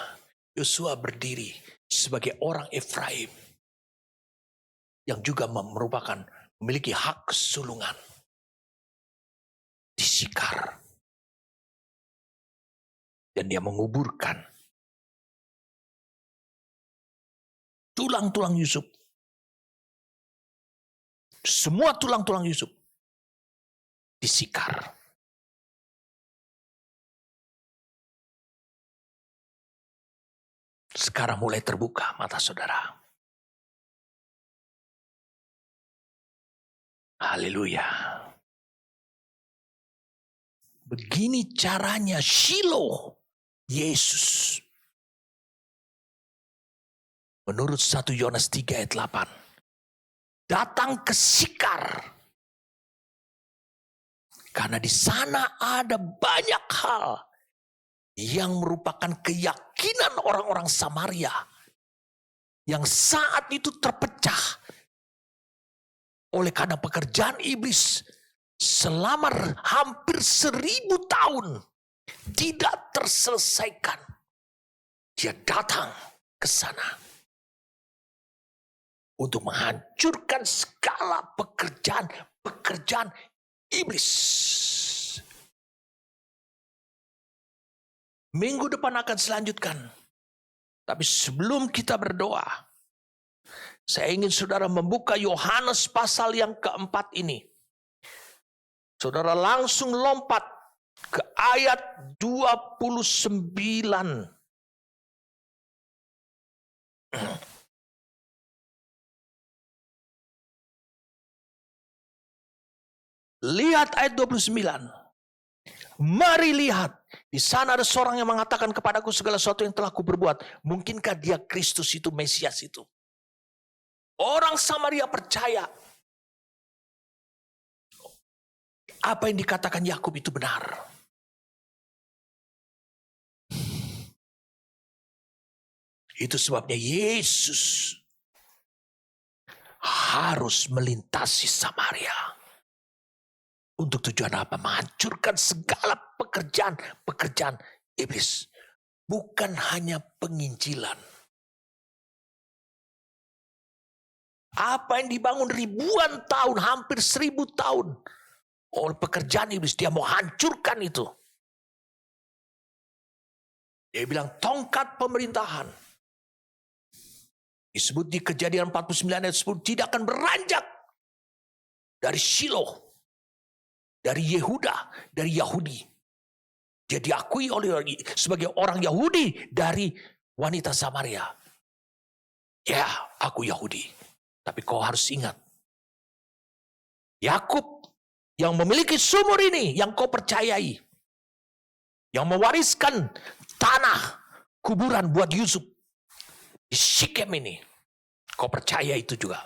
Yosua berdiri sebagai orang Efraim. Yang juga merupakan memiliki hak kesulungan. Di Sikar. Dan dia menguburkan tulang-tulang Yusuf. Semua tulang-tulang Yusuf di Sikar. Sekarang mulai terbuka mata saudara. Haleluya. Begini caranya Shiloh Yesus. Menurut 1 Yohanes 3 ayat 8. Datang ke Sikar. Karena di sana ada banyak hal yang merupakan keyakinan orang-orang Samaria. Yang saat itu terpecah. Oleh karena pekerjaan iblis selama hampir 1000 tahun tidak terselesaikan. Dia datang ke sana untuk menghancurkan segala pekerjaan iblis. Minggu depan akan selanjutkan. Tapi sebelum kita berdoa, saya ingin saudara membuka Yohanes pasal yang keempat ini. Saudara langsung lompat ke ayat 29. Lihat ayat 29. Mari lihat. Di sana ada seorang yang mengatakan kepadaku segala sesuatu yang telah kuperbuat. Mungkinkah dia Kristus itu, Mesias itu? Orang Samaria percaya. Apa yang dikatakan Yakub itu benar. Itu sebabnya Yesus harus melintasi Samaria. Untuk tujuan apa? Menghancurkan segala pekerjaan iblis. Bukan hanya penginjilan. Apa yang dibangun ribuan tahun, hampir 1000 tahun. Oleh pekerjaan iblis, dia mau hancurkan itu. Dia bilang tongkat pemerintahan. Disebut di Kejadian 49 ayat 10, tidak akan beranjak dari Shiloh, dari Yehuda, dari Yahudi. Dia diakui oleh sebagai orang Yahudi dari wanita Samaria. Ya, aku Yahudi. Tapi kau harus ingat, Yakub yang memiliki sumur ini yang kau percayai, yang mewariskan tanah kuburan buat Yusuf di Sikem ini. Kau percaya itu juga?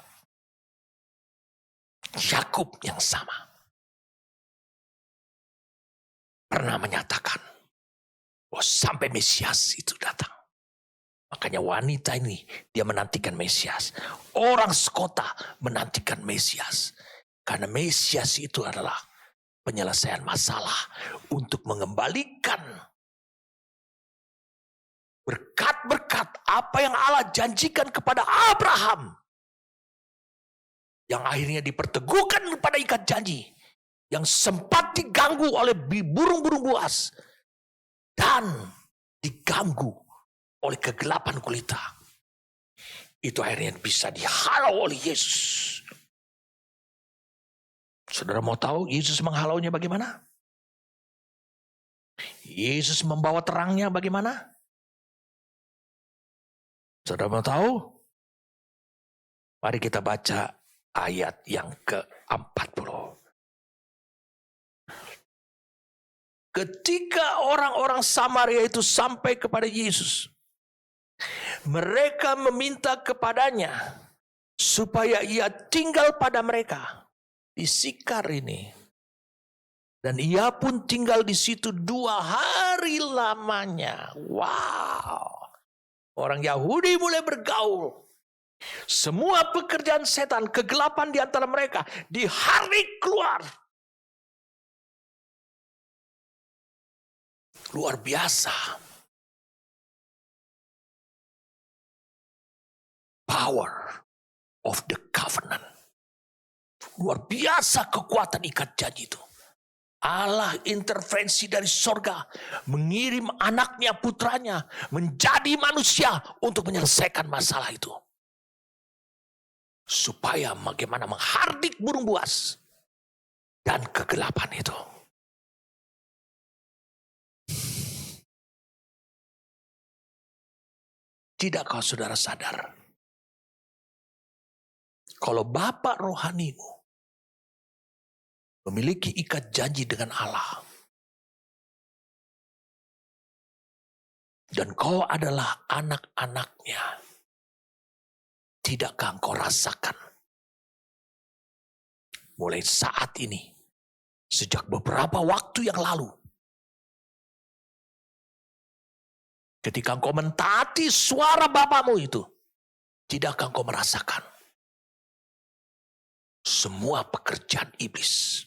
Yakub yang sama pernah menyatakan bahwa sampai Mesias itu datang. Makanya wanita ini dia menantikan Mesias. Orang sekota menantikan Mesias. Karena Mesias itu adalah penyelesaian masalah untuk mengembalikan berkat-berkat apa yang Allah janjikan kepada Abraham. Yang akhirnya diperteguhkan pada ikat janji. Yang sempat diganggu oleh burung-burung buas. Dan diganggu oleh kegelapan gulita. Itu akhirnya bisa dihalau oleh Yesus. Saudara mau tahu Yesus menghalaunya bagaimana? Yesus membawa terangnya bagaimana? Saudara mau tahu? Mari kita baca ayat yang ke-40. Ketika orang-orang Samaria itu sampai kepada Yesus, mereka meminta kepadanya supaya ia tinggal pada mereka di Sikar ini. Dan ia pun tinggal di situ 2 hari lamanya. Wow. Orang Yahudi mulai bergaul. Semua pekerjaan setan, kegelapan di antara mereka diharik keluar. Luar biasa. Power of the covenant. Luar biasa kekuatan ikat janji itu. Allah intervensi dari sorga, mengirim anaknya, putranya, menjadi manusia untuk menyelesaikan masalah itu. Supaya bagaimana menghardik burung buas dan kegelapan itu. Tidakkah saudara sadar? Kalau Bapa rohanimu memiliki ikat janji dengan Allah, dan kau adalah anak-anaknya, tidakkah engkau rasakan mulai saat ini, sejak beberapa waktu yang lalu, ketika engkau mentaati suara Bapamu itu, tidakkah engkau merasakan semua pekerjaan iblis,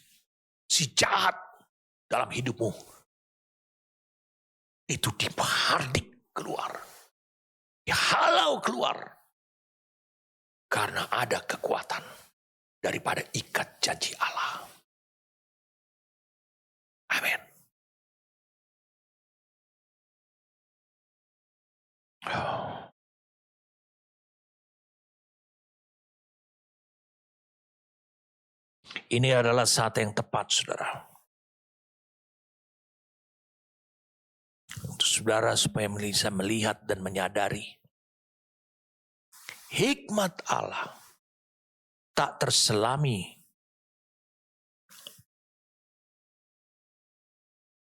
si jahat dalam hidupmu, itu dihardik keluar, dihalau keluar, karena ada kekuatan daripada ikat janji Allah. Amin. Ini adalah saat yang tepat, saudara. Untuk saudara supaya bisa melihat dan menyadari hikmat Allah tak terselami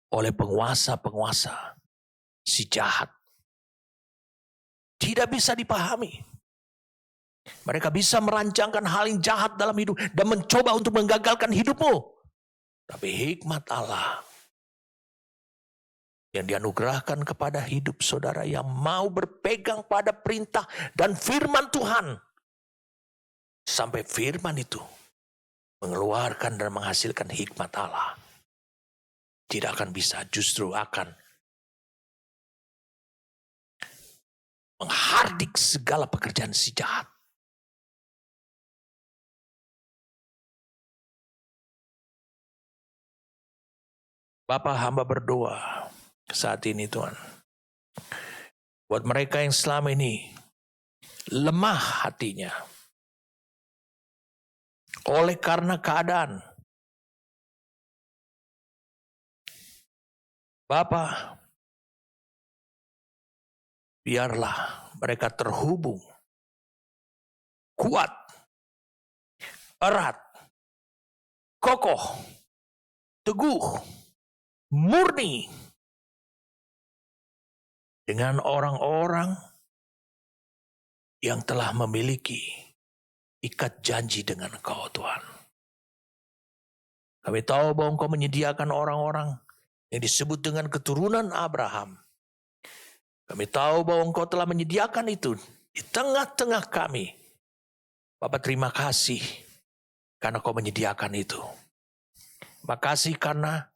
oleh penguasa-penguasa si jahat. Tidak bisa dipahami. Mereka bisa merancangkan hal yang jahat dalam hidup dan mencoba untuk menggagalkan hidupmu. Tapi hikmat Allah yang dianugerahkan kepada hidup saudara yang mau berpegang pada perintah dan firman Tuhan. Sampai firman itu mengeluarkan dan menghasilkan hikmat Allah. Tidak akan bisa, justru akan menghardik segala pekerjaan si jahat. Bapa, hamba berdoa saat ini Tuhan. Buat mereka yang selama ini lemah hatinya. Oleh karena keadaan. Bapa, biarlah mereka terhubung. Kuat. Erat. Kokoh. Teguh. Murni dengan orang-orang yang telah memiliki ikat janji dengan Engkau, Tuhan. Kami tahu bahwa Engkau menyediakan orang-orang yang disebut dengan keturunan Abraham. Kami tahu bahwa Engkau telah menyediakan itu di tengah-tengah kami. Bapa, terima kasih karena Kau menyediakan itu. Terima kasih karena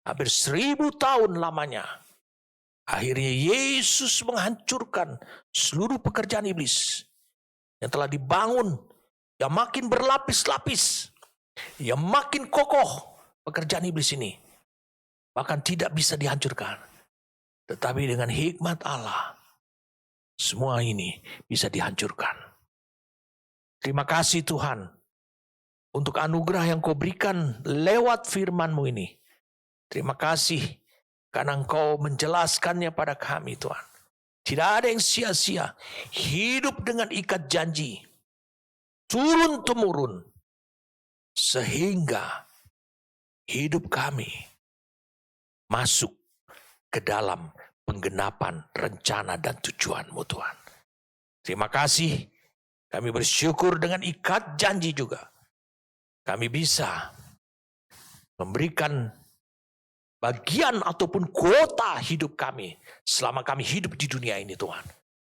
hampir 1000 tahun lamanya, akhirnya Yesus menghancurkan seluruh pekerjaan iblis yang telah dibangun, yang makin berlapis-lapis, yang makin kokoh pekerjaan iblis ini. Bahkan tidak bisa dihancurkan. Tetapi dengan hikmat Allah, semua ini bisa dihancurkan. Terima kasih Tuhan untuk anugerah yang Kau berikan lewat firman-Mu ini. Terima kasih karena Engkau menjelaskannya pada kami, Tuhan. Tidak ada yang sia-sia. Hidup dengan ikat janji. Turun-temurun. Sehingga hidup kami masuk ke dalam penggenapan rencana dan tujuan-Mu, Tuhan. Terima kasih. Kami bersyukur dengan ikat janji juga. Kami bisa memberikan bagian ataupun kuota hidup kami selama kami hidup di dunia ini, Tuhan.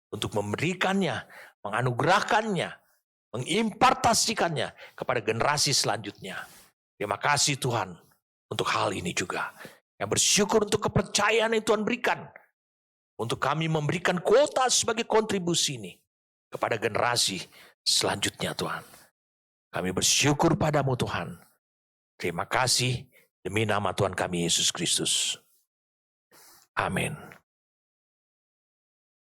Untuk memberikannya, menganugerahkannya, mengimpartasikannya kepada generasi selanjutnya. Terima kasih Tuhan untuk hal ini juga. Yang bersyukur untuk kepercayaan yang Tuhan berikan. Untuk kami memberikan kuota sebagai kontribusi ini kepada generasi selanjutnya, Tuhan. Kami bersyukur padamu Tuhan. Terima kasih demi nama Tuhan kami Yesus Kristus. Amin.